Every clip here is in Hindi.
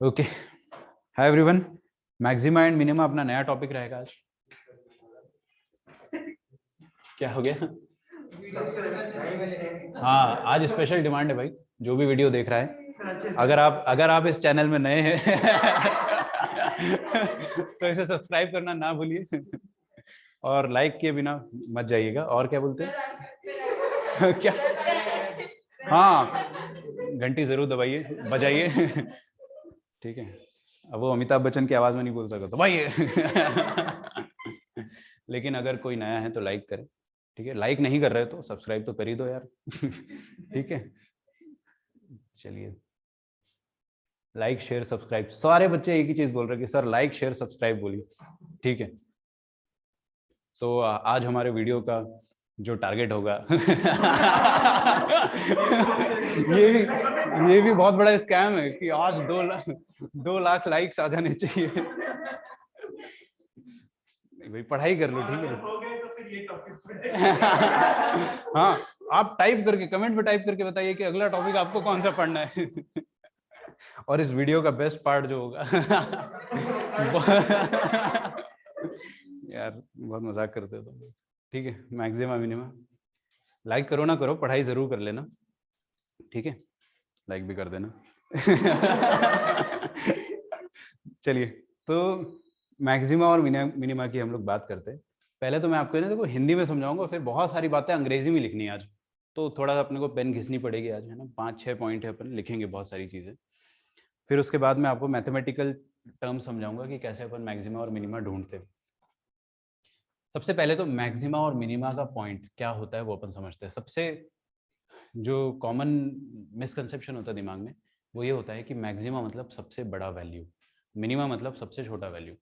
Okay, hi everyone. Maxima and minima अपना नया टॉपिक रहेगा आज। क्या हो गया? हाँ, आज स्पेशल डिमांड है भाई, जो भी वीडियो देख रहा है, अगर आप इस चैनल में नए हैं तो इसे सब्सक्राइब करना ना भूलिए और लाइक किए बिना मत जाइएगा। और क्या बोलते हैं क्या? हाँ, घंटी जरूर दबाइए, बजाइए। ठीक है, अब वो अमिताभ बच्चन की आवाज में नहीं बोल सकता तो भाई लेकिन अगर कोई नया है तो लाइक करें। ठीक है, लाइक नहीं कर रहे तो सब्सक्राइब तो कर ही दो यार। ठीक है, चलिए, लाइक शेयर सब्सक्राइब। सारे बच्चे एक ही चीज बोल रहे हैं कि सर लाइक शेयर सब्सक्राइब बोलिए। ठीक है, तो आज हमारे वीडियो का जो टारगेट होगा ये भी बहुत बड़ा स्कैम है कि आज 2 लाख लाइक्स आ जाने चाहिए। भाई पढ़ाई कर लो, ठीक है। हो गए तो फिर ये टॉपिक हाँ, आप टाइप करके कमेंट में टाइप करके बताइए कि अगला टॉपिक आपको कौन सा पढ़ना है। और इस वीडियो का बेस्ट पार्ट जो होगा यार बहुत मजाक करते हो तुम। ठीक है, मैक्सिमा मिनिमा लाइक करो ना करो, पढ़ाई जरूर कर लेना। ठीक है, लाइक भी कर देना। चलिए, तो मैक्सिमा और मिनिमा की हम लोग बात करते हैं। पहले तो मैं आपको ना देखो हिंदी में समझाऊंगा, फिर बहुत सारी बातें अंग्रेजी में लिखनी है आज, तो थोड़ा अपने को पेन घिसनी पड़ेगी आज, है ना। 5-6 पॉइंट है, अपन लिखेंगे बहुत सारी चीजें। फिर उसके बाद मैं आपको मैथमेटिकल टर्म समझाऊंगा कि कैसे अपन मैक्सिमा और मिनिमा ढूंढते हैं। सबसे पहले तो मैक्सिमा और मिनिमा का पॉइंट क्या होता है वो अपन समझते हैं। सबसे जो कॉमन मिसकंसेप्शन होता है दिमाग में वो ये होता है कि मैक्सिमा मतलब सबसे बड़ा वैल्यू, मिनिमा मतलब सबसे छोटा वैल्यू।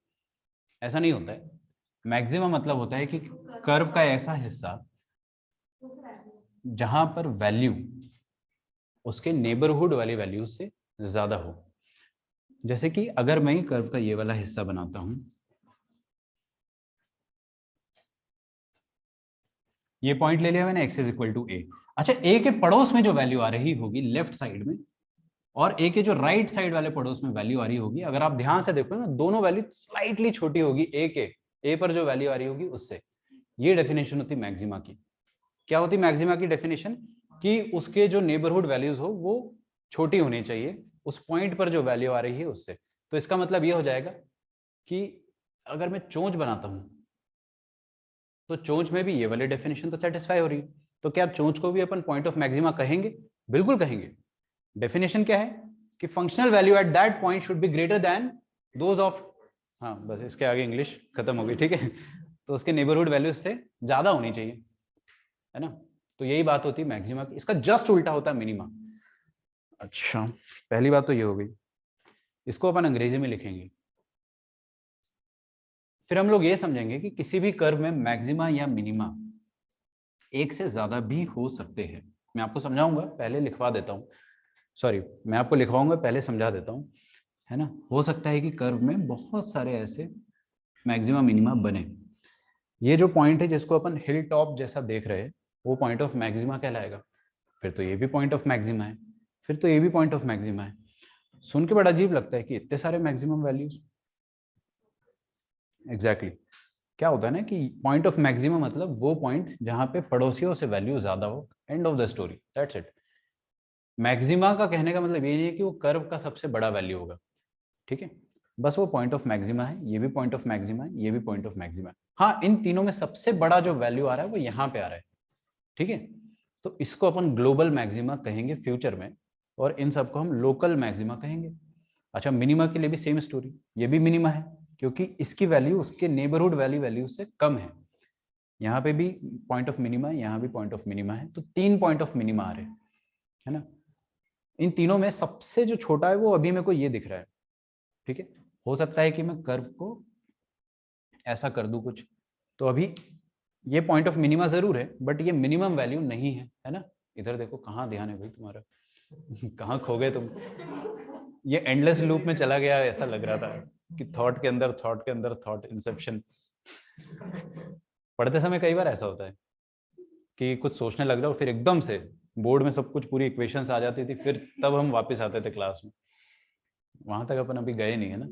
ऐसा नहीं होता है। मैक्सिमा मतलब होता है कि कर्व का ऐसा हिस्सा जहां पर वैल्यू उसके नेबरहुड वाली वैल्यू से ज्यादा हो। जैसे कि अगर मैं कर्व का ये वाला हिस्सा बनाता हूं, ये पॉइंट ले लिया मैंने, x इज इक्वल टू ए। अच्छा, ए के पड़ोस में जो वैल्यू आ रही होगी लेफ्ट साइड में, और ए के जो राइट साइड वाले पड़ोस में वैल्यू आ रही होगी, अगर आप ध्यान से देखो ना, दोनों वैल्यू स्लाइटली छोटी होगी ए पर जो वैल्यू आ रही होगी उससे। ये डेफिनेशन होती मैक्सिमा की। क्या होती मैक्सिमा की डेफिनेशन? कि उसके जो नेबरहुड वैल्यूज हो वो छोटी होनी चाहिए उस पॉइंट पर जो वैल्यू आ रही है उससे। तो इसका मतलब ये हो जाएगा कि अगर मैं चोंच बनाता हूं तो चोंच में भी ये वाली डेफिनेशन तो सेटिस्फाई हो रही है। तो क्या चोंच को भी अपन पॉइंट ऑफ मैक्सिमा कहेंगे? बिल्कुल कहेंगे। डेफिनेशन क्या है कि functional value at that point should be greater than those of, हाँ बस इसके आगे इंग्लिश खत्म हो गई। ठीक है, तो उसके नेबरहुड वैल्यूज से ज्यादा होनी चाहिए, है ना। तो यही बात होती है मैक्सिमा की। इसका जस्ट उल्टा होता है मिनिमा। अच्छा, पहली बात तो ये हो गई। इसको अपन अंग्रेजी में लिखेंगे। फिर हम लोग ये समझेंगे कि किसी भी कर्व में मैक्सिमा या मिनिमा एक से ज्यादा भी हो सकते हैं। मैं आपको समझाऊंगा, पहले लिखवा देता हूँ। सॉरी, मैं आपको लिखवाऊंगा, पहले समझा देता हूँ, है ना। हो सकता है कि कर्व में बहुत सारे ऐसे मैक्सिमा मिनिमा बने। ये जो पॉइंट है जिसको अपन हिल टॉप जैसा देख रहे हैं वो पॉइंट ऑफ मैक्सिमा कहलाएगा। फिर तो ये भी पॉइंट ऑफ मैक्सिमा है, फिर तो ये भी पॉइंट ऑफ मैक्सिमा है। सुन के बड़ा अजीब लगता है कि इतने सारे मैक्सिमम वैल्यूज। एग्जैक्टली क्या होता है ना कि पॉइंट ऑफ मैक्सिमम मतलब वो पॉइंट जहां पे पड़ोसियों से वैल्यू ज्यादा हो। End of the story, that's it. Maxima का कहने का मतलब ये नहीं है कि वो कर्व का सबसे बड़ा वैल्यू होगा। ठीक है, बस वो पॉइंट ऑफ मैक्सिमा है, ये भी पॉइंट ऑफ मैक्सिमा है, ये भी पॉइंट ऑफ मैक्सिमा है। हाँ, इन तीनों में सबसे बड़ा जो वैल्यू आ रहा है वो यहाँ पे आ रहा है। ठीक है, तो इसको अपन ग्लोबल मैक्सिमा कहेंगे फ्यूचर में, और इन सबको हम लोकल मैक्सिमा कहेंगे। अच्छा, मिनिमा के लिए भी सेम स्टोरी, ये भी मिनिमा है क्योंकि इसकी वैल्यू उसके नेबरहुड वैल्यू से कम है। यहाँ पे भी पॉइंट ऑफ मिनिमा है, यहाँ भी पॉइंट ऑफ मिनिमा है, तो 3 पॉइंट ऑफ मिनिमा आ रहे हैं, है ना। इन तीनों में सबसे जो छोटा है वो अभी मेरे को ये दिख रहा है। ठीक है, हो सकता है कि मैं कर्व को ऐसा कर दूं कुछ, तो अभी ये पॉइंट ऑफ मिनिमा जरूर है बट ये मिनिमम वैल्यू नहीं है ना। इधर देखो, कहाँ ध्यान है भाई तुम्हारा? कहाँ खो गए तुम? ये एंडलेस लूप में चला गया ऐसा लग रहा था कि थॉट के अंदर थॉट के अंदर थॉट, इंसेप्शन। पढ़ते समय कई बार ऐसा होता है कि कुछ सोचने लग जाओ, फिर एकदम से बोर्ड में सब कुछ पूरी इक्वेशंस आ जाती थी, फिर तब हम वापस आते थे क्लास में। वहां तक अपन अभी गए नहीं है ना।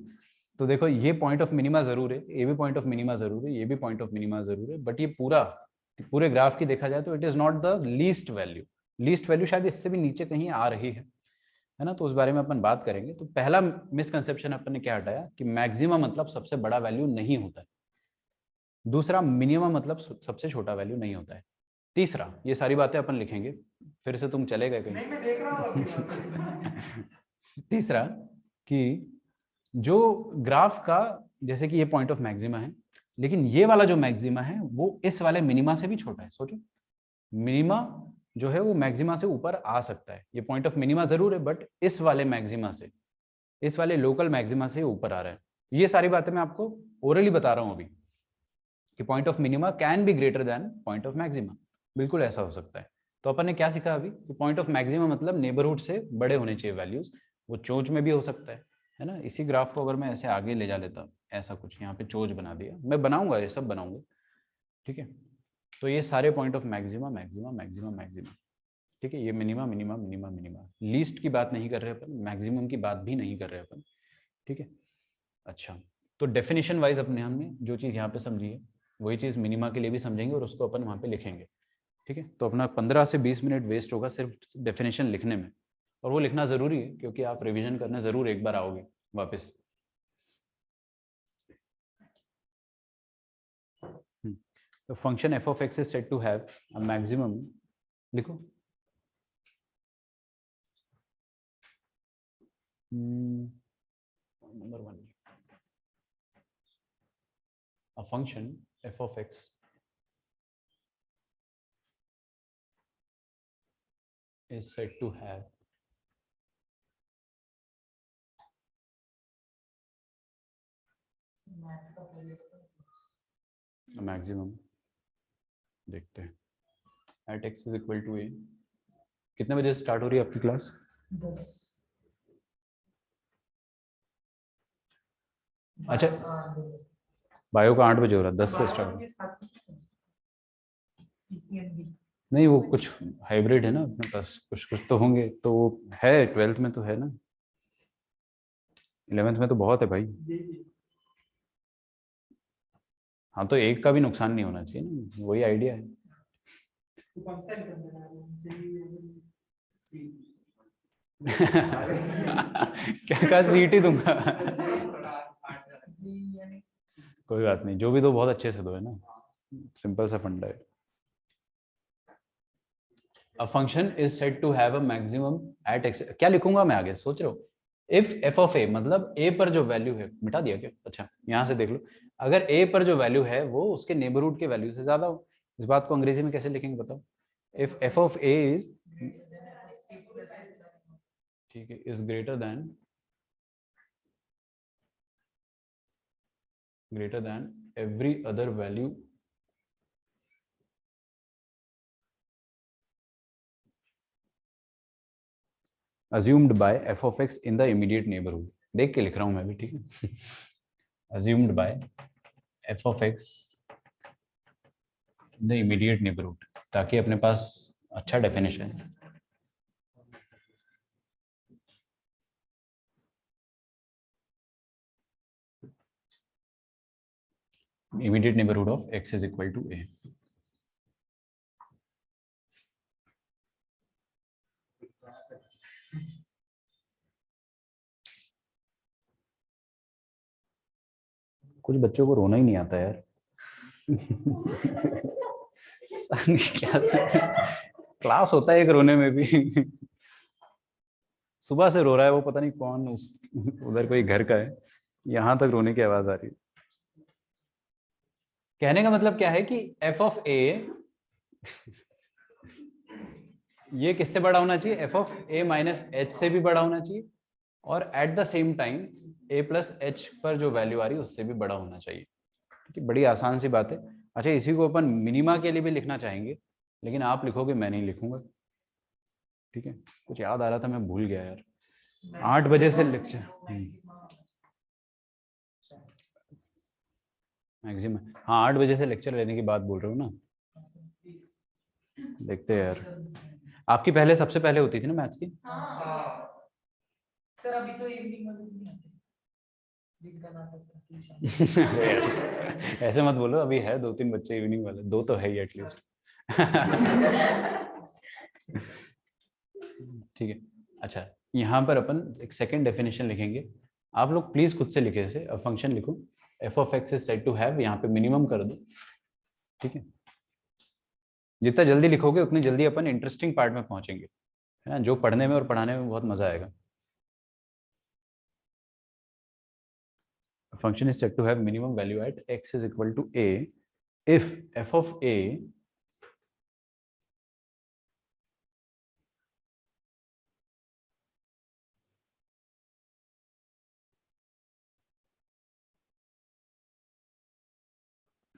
तो देखो ये पॉइंट ऑफ मिनिमा जरूर है, ये भी पॉइंट ऑफ मिनिमा जरूर है, ये भी पॉइंट ऑफ मिनिमा जरूर है, बट ये पूरे ग्राफ की देखा जाए तो it is not the least value. Least value शायद इससे भी नीचे कहीं आ रही है ना। तो उस बारे में अपन बात करेंगे। तो पहला मिसकंसेप्शन अपन ने क्या हटाया कि मैक्सिमम मतलब सबसे बड़ा वैल्यू नहीं होता है। दूसरा, मिनिमम मतलब सबसे छोटा वैल्यू नहीं होता है। तीसरा, ये सारी बातें अपन लिखेंगे, फिर से तुम चले गए कहीं। नहीं, मैं देख रहा हूं। तीसरा कि जो ग्राफ का, जैसे कि ये पॉइंट ऑफ मैक्सिमा है, लेकिन ये वाला जो मैक्सिमा है वो इस वाले मिनिमा से भी छोटा है। सोचो, मिनिमा जो है वो मैक्सिमा से ऊपर आ सकता है। ये पॉइंट ऑफ मिनिमा जरूर है, बट इस वाले मैक्सिमा से, इस वाले लोकल मैक्सिमा से ऊपर आ रहा है। ये सारी बातें मैं आपको ओरली बता रहा हूं अभी कि point of minima can be greater than point of maxima. बिल्कुल ऐसा हो सकता है। तो अपन ने क्या सीखा अभी कि पॉइंट ऑफ मैक्सिमा मतलब नेबरहुड से बड़े होने चाहिए वैल्यूज। वो चोंच में भी हो सकता है ना। इसी ग्राफ को अगर मैं ऐसे आगे ले जा लेता, ऐसा कुछ यहाँ पे चोंच बना दिया, मैं बनाऊंगा, ये सब बनाऊंगा, ठीक है। तो ये सारे point of maxima maxima maxima maxima, ठीक है। ये minima minima minima minima, least की बात नहीं कर रहे अपन, मैक्सिमम की बात भी नहीं कर रहे अपन, ठीक है। अच्छा, तो डेफिनेशन वाइज अपने हमने जो चीज़ यहाँ पे समझी है वही चीज़ मिनिमा के लिए भी समझेंगे और उसको अपन वहाँ पे लिखेंगे, ठीक है। तो अपना 15 से 20 मिनट वेस्ट होगा सिर्फ डेफिनेशन लिखने में, और वो लिखना ज़रूरी है क्योंकि आप रिवीजन करने ज़रूर एक बार आओगे वापस। तो function f of x is said to have a maximum, लिखो number 1, a function f of x is said to have a maximum, देखते हैं, at x is equal to a। कितने बजे स्टार्ट हो रही है आपकी क्लास? 10। अच्छा, बायो का 8 बजे हो रहा है, 10 से स्टार्ट। नहीं, वो कुछ हाइब्रिड है ना अपने पास, कुछ कुछ तो होंगे, तो है 12th में तो है ना, 11th में तो बहुत है भाई। हाँ, तो एक का भी नुकसान नहीं होना चाहिए ना, वही आइडिया है। क्या कहा, सीटी दूंगा। कोई बात नहीं, जो भी दो बहुत अच्छे से दो, है ना, सिंपल सा फंडा है। A function is said to have a maximum at x। क्या लिखूंगा मैं आगे, सोच रहे हो? इफ f of a मतलब a पर जो वैल्यू है, मिटा दिया क्या? अच्छा, यहाँ से देख लो, अगर a पर जो वैल्यू है वो उसके नेबरहुड के वैल्यू से ज्यादा हो। इस बात को अंग्रेजी में कैसे लिखेंगे बताओ? If f of a is, ठीक है, is greater than every other value assumed by f of x in the immediate neighborhood। देख के लिख रहा हूं मैं भी, ठीक है। assumed by f of x in the immediate neighborhood, ताकि अपने पास अच्छा डेफिनेशन है। immediate neighborhood of x is equal to a। कुछ बच्चों को रोना ही नहीं आता यार। क्या क्लास होता है एक रोने में भी। सुबह से रो रहा है वो, पता नहीं कौन, उधर कोई घर का है, यहां तक रोने की आवाज आ रही है। कहने का मतलब क्या है कि f ऑफ a ये किससे बड़ा होना चाहिए? f of a minus H से भी बड़ा होना चाहिए, और at the same time a plus H पर जो वैल्यू आ रही है उससे भी बड़ा होना चाहिए। ठीक है, बड़ी आसान सी बात है। अच्छा, इसी को अपन मिनिमा के लिए भी लिखना चाहेंगे, लेकिन आप लिखोगे, मैं नहीं लिखूंगा, ठीक है। कुछ याद आ रहा था, मैं भूल गया यार। 8 बजे से लेक्चर, मैक्सिमम, हाँ 8 बजे से लेक्चर लेने की बात बोल रहे हो ना। देखते हैं यार, आपकी पहले सबसे पहले होती थी ना मैथ्स की? सर अभी तो इवनिंग वाले नहीं आते, दिन का नाटक था ट्यूशन। ऐसे मत बोलो, अभी है 2-3 बच्चे इवनिंग वाले, 2 तो है ही एटलीस्ट। ठीक है। अच्छा, यहाँ पर अपन एक सेकंड डेफिनेशन लिखेंगे, आप लोग प्लीज खुद से लिखे इसे। अब फंक्शन लिखो, f of x is said to have, यहाँ पे मिनिमम कर दो। ठीक है, जितना जल्दी लिखोगे उतनी जल्दी अपन इंटरेस्टिंग पार्ट में पहुंचेंगे, है ना, जो पढ़ने में और पढ़ाने में बहुत मजा आएगा। Function is said to have minimum value at x is equal to a if f of a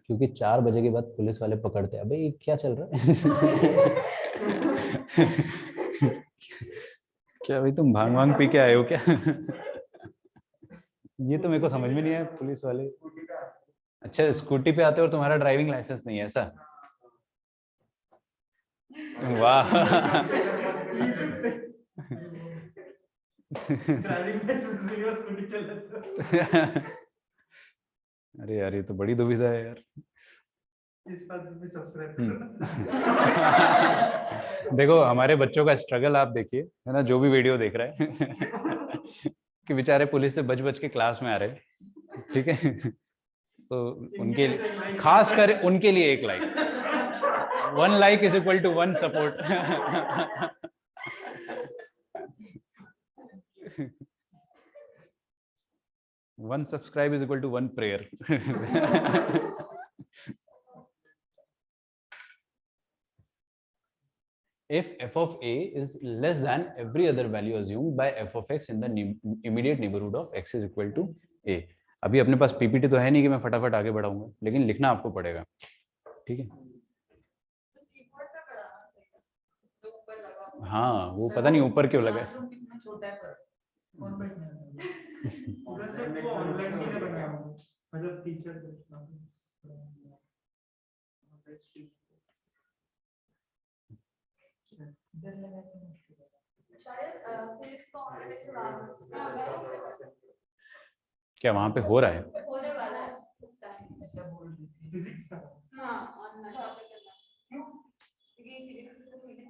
क्योंकि 4 बजे के बाद पुलिस वाले पकड़ते हैं, अबे ये क्या चल रहा है। क्या भाई तुम भांग वांग पी के आए हो क्या? ये तो मेरे को समझ में नहीं आया, पुलिस वाले। अच्छा, स्कूटी पे आते हो और तुम्हारा ड्राइविंग लाइसेंस नहीं है ऐसा? वाह। अरे यार, ये तो बड़ी दुविधा है यार। इस बात पे सब्सक्राइब देखो हमारे बच्चों का स्ट्रगल आप देखिए, है ना, जो भी वीडियो देख रहा है। कि बेचारे पुलिस से बच बच के क्लास में आ रहे हैं। ठीक है, तो उनके लिए खास कर उनके लिए 1 like, 1 like is equal to 1 support. One subscribe is equal to 1 prayer. If f of a is less than every other value assumed by f of x in the immediate neighborhood of x is equal to a. अभी अपने पास पीपीटी तो है नहीं कि मैं फटाफट आगे बढ़ाऊंगा, लेकिन लिखना आपको पड़ेगा। ठीक है, हाँ वो पता नहीं ऊपर क्यों लगा है। ऑनलाइन के लिए बनाया हूं, मतलब टीचर क्या वहां पे हो रहा है? होने वाला है, ऐसा बोल रही थी। फिजिक्स का हाँ ऑनलाइन टॉपिक करना क्यों, क्योंकि फिजिक्स से सीधे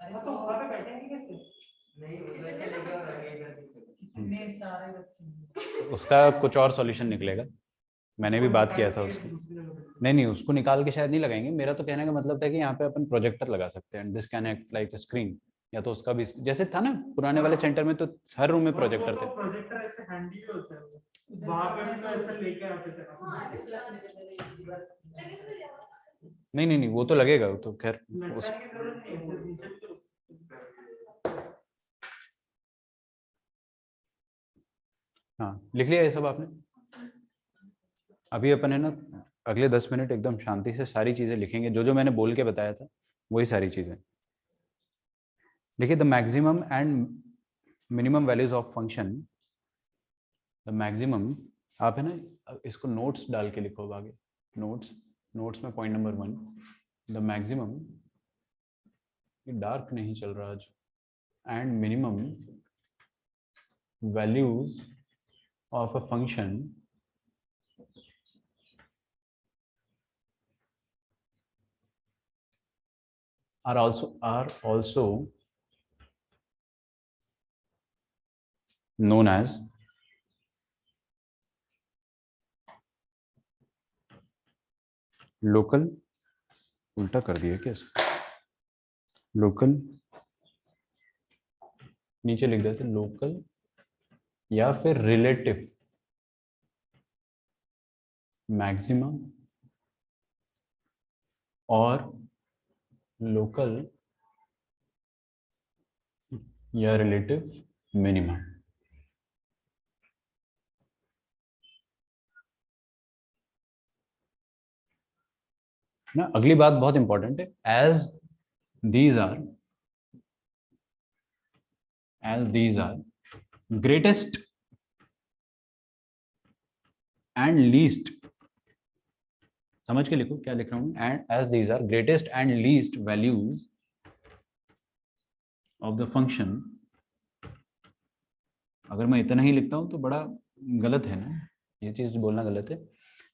अरे तो वहां पे बैठेंगे कैसे? नहीं उधर से लेकर आगे इधर कितने सारे बच्चे हैं। उसका कुछ और सॉल्यूशन निकलेगा, मैंने भी बात किया था उसकी। नहीं नहीं, उसको निकाल के शायद नहीं लगाएंगे। मेरा तो कहने का मतलब था कि यहाँ पे अपन प्रोजेक्टर लगा सकते हैं, this can act like a screen, या तो उसका भी जैसे था ना पुराने वाले सेंटर में, तो हर रूम में प्रोजेक्टर थे। प्रोजेक्टर ऐसे हैंडी भी होता है, वहां पे भी तो ऐसा लेके आते थे। नहीं नहीं नहीं, वो तो लगेगा, वो तो खैर उस हाँ लिख लिया ये सब आपने? अभी अपन है ना अगले 10 मिनट एकदम शांति से सारी चीजें लिखेंगे, जो जो मैंने बोल के बताया था वही सारी चीजें। देखिए, the maximum and minimum values of function, the maximum, आप है ना इसको नोट्स डाल के लिखो आगे, नोट्स में पॉइंट नंबर 1, द मैक्सिमम, ये डार्क नहीं चल रहा आज, and minimum values of a function are also known as local, उल्टा कर दिया क्या इसको, लोकल, नीचे लिख देते लोकल या फिर रिलेटिव मैक्सिमम और लोकल या रिलेटिव मिनिमम। ना अगली बात बहुत इंपॉर्टेंट है, these are as these are greatest and least, समझ के लिखो क्या लिख रहा हूं, and as these are greatest and least values of the function अगर मैं इतना ही लिखता हूँ तो बड़ा गलत है ना, ये चीज बोलना गलत है।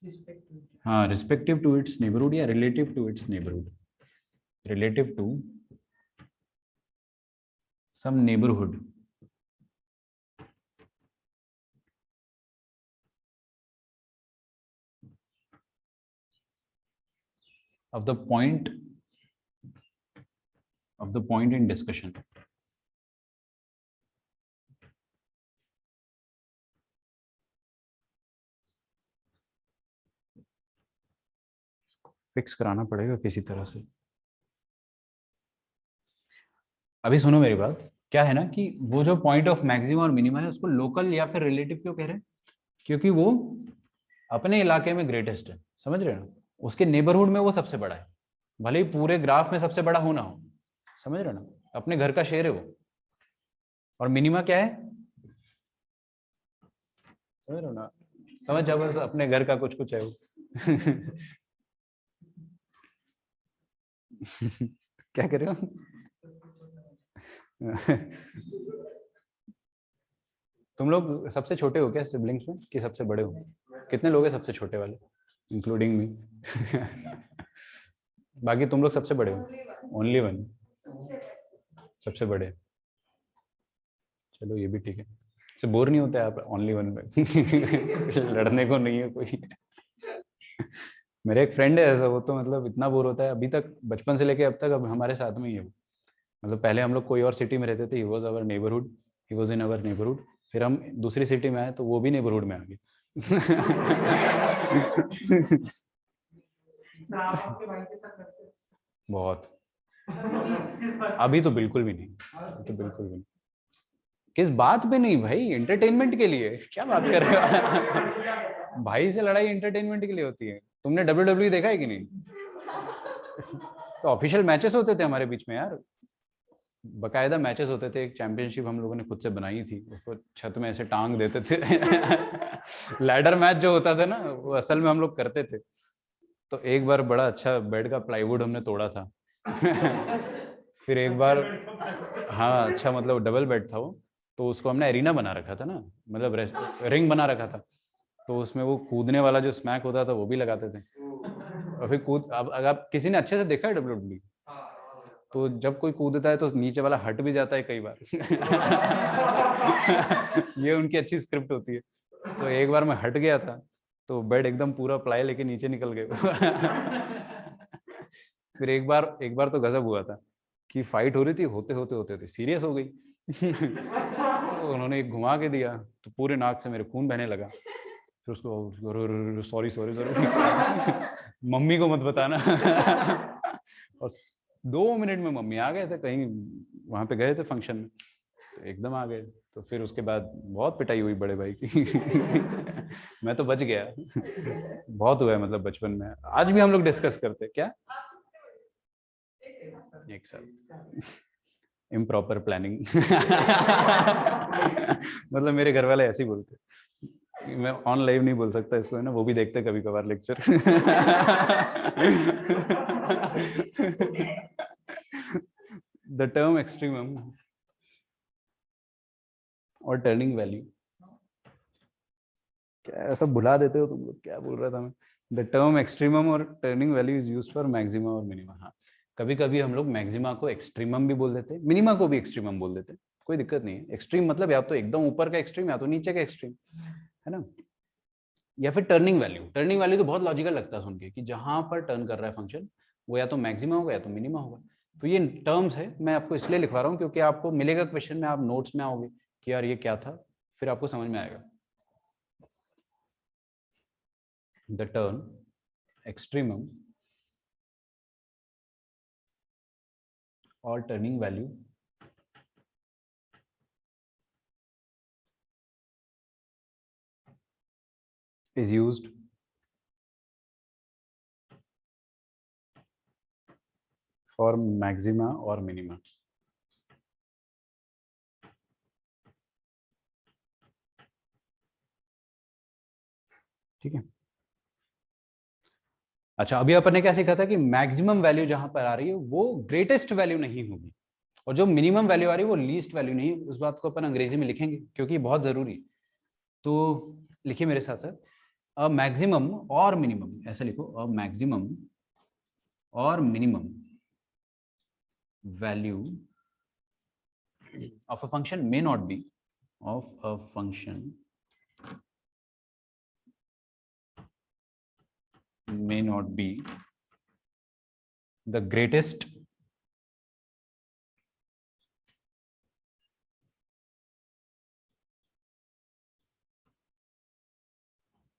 रिस्पेक्ट हाँ, रिस्पेक्टिव टू इट्स नेबरहुड या relative to its neighbourhood, relative to some neighbourhood of the point in discussion. Fix कराना पड़ेगा किसी तरह से। अभी सुनो मेरी बात, क्या है ना कि वो जो पॉइंट ऑफ मैक्सिमा और मिनिमा है उसको लोकल या फिर रिलेटिव क्यों कह रहे हैं? क्योंकि वो अपने इलाके में ग्रेटेस्ट है, समझ रहे हो ना, उसके नेबरहुड में वो सबसे बड़ा है, भले ही पूरे ग्राफ में सबसे बड़ा हो ना हो, समझ रहे हो ना, अपने घर का शेर है वो। और मिनिमा क्या है, समझ रहे हो ना, समझ जाओ, बस अपने घर का कुछ कुछ है वो। क्या कर रहे हो? तुम लोग सबसे छोटे हो क्या सिबलिंग्स में, कि सबसे बड़े हो? कितने लोग हैं सबसे छोटे वाले, इंक्लूडिंग मी? बाकी तुम लोग सबसे बड़े हो? ओनली वन, सबसे बड़े। चलो ये भी ठीक है, इससे बोर नहीं होता है आप ओनली वन में? लड़ने को नहीं है कोई। मेरे एक फ्रेंड है ऐसा, वो तो मतलब इतना बोर होता है अभी तक, बचपन से लेके अब तक, अब हमारे साथ में ही है वो। मतलब पहले हम लोग कोई और सिटी में रहते थे, he was our neighbourhood, he was in our neighbourhood, फिर हम दूसरी सिटी में आए तो वो भी नेबरहुड में आ गए। सर आप आपके भाई के साथ करते बहुत, हो? अभी तो बिल्कुल भी नहीं, अभी तो बिल्कुल भी नहीं। किस बात पे नहीं भाई, एंटरटेनमेंट के लिए, क्या बात कर रहे हो? भाई से लड़ाई एंटरटेनमेंट के लिए होती है। तुमने WWE देखा है कि नहीं? तो ऑफिशियल मैचेस होते थे हमारे बीच में यार, बकायदा मैचेस होते थे। एक चैंपियनशिप हम लोगों ने खुद से बनाई थी, उसको छत में ऐसे टांग देते थे। लैडर मैच जो होता था ना, वो असल में हम लोग करते थे। तो एक बार बड़ा अच्छा बेड का प्लाईवुड हमने तोड़ा था। फिर एक बार, हाँ अच्छा मतलब डबल बेड था वो, तो उसको हमने एरिना बना रखा था ना, मतलब रिंग बना रखा था, तो उसमें वो कूदने वाला जो स्मैक होता था वो भी लगाते थे। और फिर कूद, अब अगर आप किसी ने अच्छे से देखा है WWE, तो जब कोई कूदता है तो नीचे वाला हट भी जाता है कई बार। ये उनकी अच्छी स्क्रिप्ट होती है। तो एक बार मैं हट गया था, तो बेड एकदम पूरा प्लाई लेके नीचे निकल गए। फिर एक बार तो गजब हुआ था कि फाइट हो रही थी, होते सीरियस हो गई। तो उन्होंने एक घुमा के दिया, तो पूरे नाक से मेरे खून बहने लगा। फिर उसको सॉरी सॉरी सॉरी, मम्मी को मत बताना। और 2 मिनट में मम्मी आ गए थे, कहीं वहां पे गए थे फंक्शन में, तो एकदम आ गए। तो फिर उसके बाद बहुत पिटाई हुई बड़े भाई की। मैं तो बच गया। बहुत हुआ है मतलब बचपन में, आज भी हम लोग डिस्कस करते हैं। क्या? एक साल। Improper planning. मतलब मेरे घर वाले ऐसे ही बोलते, मैं ऑन लाइव नहीं बोल सकता इसको, है ना, वो भी देखते कभी कभार लेक्चर। द टर्म एक्सट्रीमम और टर्निंग वैल्यू, क्या ऐसा भुला देते हो तुम लोग, क्या बोल रहा था मैं? द टर्म एक्सट्रीमम और turning value is used for maxima और मिनिमा। हाँ, कभी कभी हम लोग मैक्सिमा को एक्सट्रीमम भी बोल देते हैं, मिनिमा को भी एक्सट्रीमम बोल देते हैं, कोई दिक्कत नहीं है। एक्सट्रीम मतलब या तो एकदम ऊपर का एक्सट्रीम या तो नीचे का एक्सट्रीम, है ना। या फिर टर्निंग वैल्यू, टर्निंग वैल्यू तो बहुत लॉजिकल लगता है सुन के, कि जहां पर टर्न कर रहा है फंक्शन वो या तो मैक्सिमा होगा या तो मिनिमा होगा। तो ये टर्म्स है, मैं आपको इसलिए लिखवा रहा हूँ क्योंकि आपको मिलेगा क्वेश्चन में, आप नोट्स में आओगे कि यार ये क्या था, फिर आपको समझ में आएगा। द टर्म एक्सट्रीमम और turning value is used for maxima or minima। ठीक है। अच्छा, अभी अपन ने क्या सीखा था कि मैक्सिमम वैल्यू जहां पर आ रही है वो ग्रेटेस्ट वैल्यू नहीं होगी, और जो मिनिमम वैल्यू आ रही है वो लीस्ट वैल्यू नहीं, उस बात को अपन अंग्रेजी में लिखेंगे क्योंकि बहुत जरूरी है। तो लिखिए मेरे साथ साथ, अ मैक्सिमम और मिनिमम, ऐसा लिखो, अ मैक्सिमम और minimum value of a function may not be, of a function may not be the greatest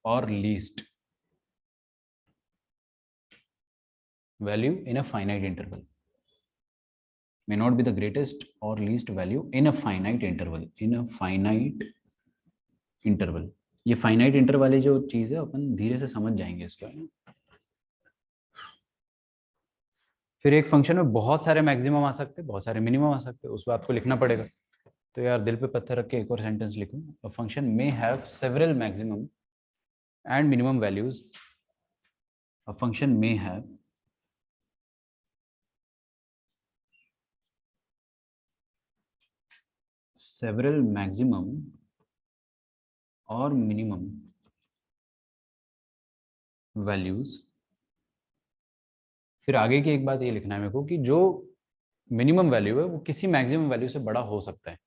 or least value in a finite interval. May not be the greatest or least value in a finite interval. In a finite interval. ये फाइनाइट इंटरवल वाली जो चीज है अपन धीरे से समझ जाएंगे इसको। फिर एक फंक्शन में बहुत सारे मैक्सिमम आ सकते हैं, बहुत सारे मिनिमम आ सकते हैं, उस बात को लिखना पड़ेगा। तो यार दिल पे पत्थर रख के एक और सेंटेंस लिखूं, a function may have several maximum and minimum values. A function may have several maximum or minimum values. फिर आगे की एक बात ये लिखना है मेरे को कि जो मिनिमम वैल्यू है वो किसी मैक्सिमम वैल्यू से बड़ा हो सकता है,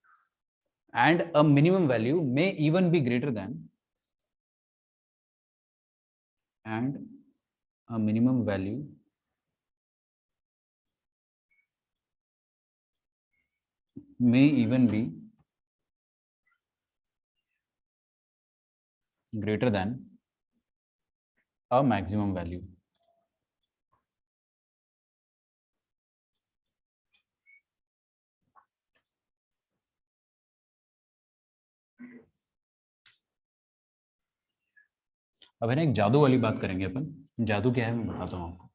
and a minimum value may even be greater than, and a minimum value may even be greater than a maximum value. अब है ना एक जादू वाली बात करेंगे अपन। जादू क्या है मैं बताता हूँ आपको।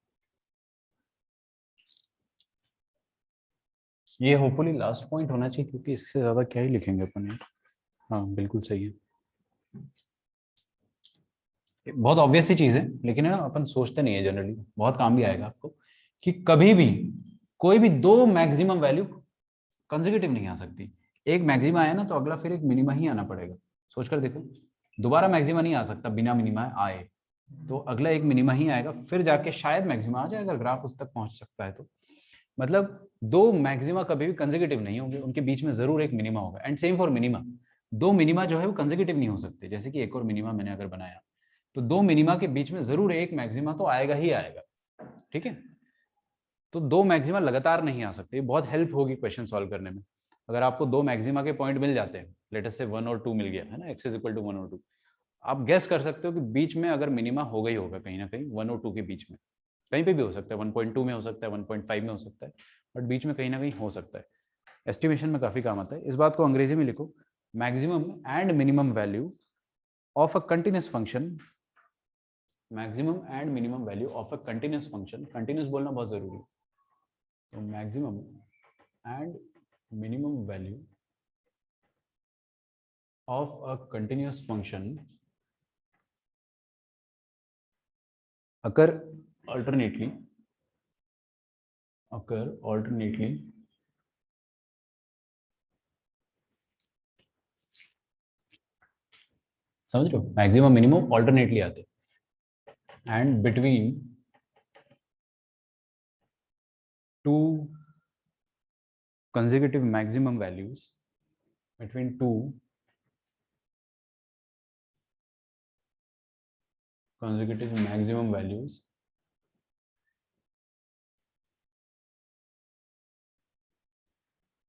ये होपफुली लास्ट पॉइंट होना चाहिए क्योंकि इससे ज्यादा क्या ही लिखेंगे अपन यार। हाँ बिल्कुल सही है, बहुत ऑब्वियस सी चीज है लेकिन है ना अपन सोचते नहीं है जनरली, बहुत काम भी आएगा आपको, कि कभी भी कोई भी दो मैक्सिमम वैल्यू कंसेक्यूटिव नहीं आ सकती। एक मैक्सिमा आया ना तो अगला फिर एक मिनिमा ही आना पड़ेगा। सोचकर देखो, दोबारा मैक्सिमा नहीं आ सकता बिना मिनिमा आए, तो अगला एक मिनिमा ही आएगा, फिर जाके शायद मैक्सिमा आ जाए अगर ग्राफ उस तक पहुंच सकता है तो। मतलब दो मैक्सिमा कभी भी कंसेक्यूटिव नहीं होंगे, उनके बीच में जरूर एक मिनिमा होगा। एंड सेम फॉर मिनिमा, दो मिनिमा जो है वो कंसेक्यूटिव नहीं हो सकते। जैसे कि एक और मिनिमा मैंने अगर बनाया तो दो मिनिमा के बीच में जरूर एक मैक्सिमा तो आएगा ही आएगा, ठीक है। तो दो मैक्सिमा लगातार नहीं आ सकते, बहुत हेल्प होगी क्वेश्चन सॉल्व करने में। अगर आपको दो मैक्सिमा के पॉइंट मिल जाते हैं, लेट अस से 1 और 2 मिल गया है ना, x इज इक्वल टू 1 और 2, आप गेस कर सकते हो कि बीच में अगर मिनिमा हो गई होगा कहीं ना कहीं 1 और 2 के बीच में, कहीं पे भी हो सकता है, 1.2 में हो सकता है, 1.5 में हो सकता है, बट बीच में कहीं ना कहीं हो सकता है। एस्टिमेशन में काफी काम आता है। इस बात को अंग्रेजी में लिखो, maximum and minimum value of a continuous function, maximum and minimum value of a continuous function, continuous बोलना बहुत जरूरी है। तो maximum and minimum value of a continuous function occur alternately समझ लो, मैक्सिमम मिनिमम ऑल्टरनेटली आते, and between two consecutive maximum values, between two consecutive maximum values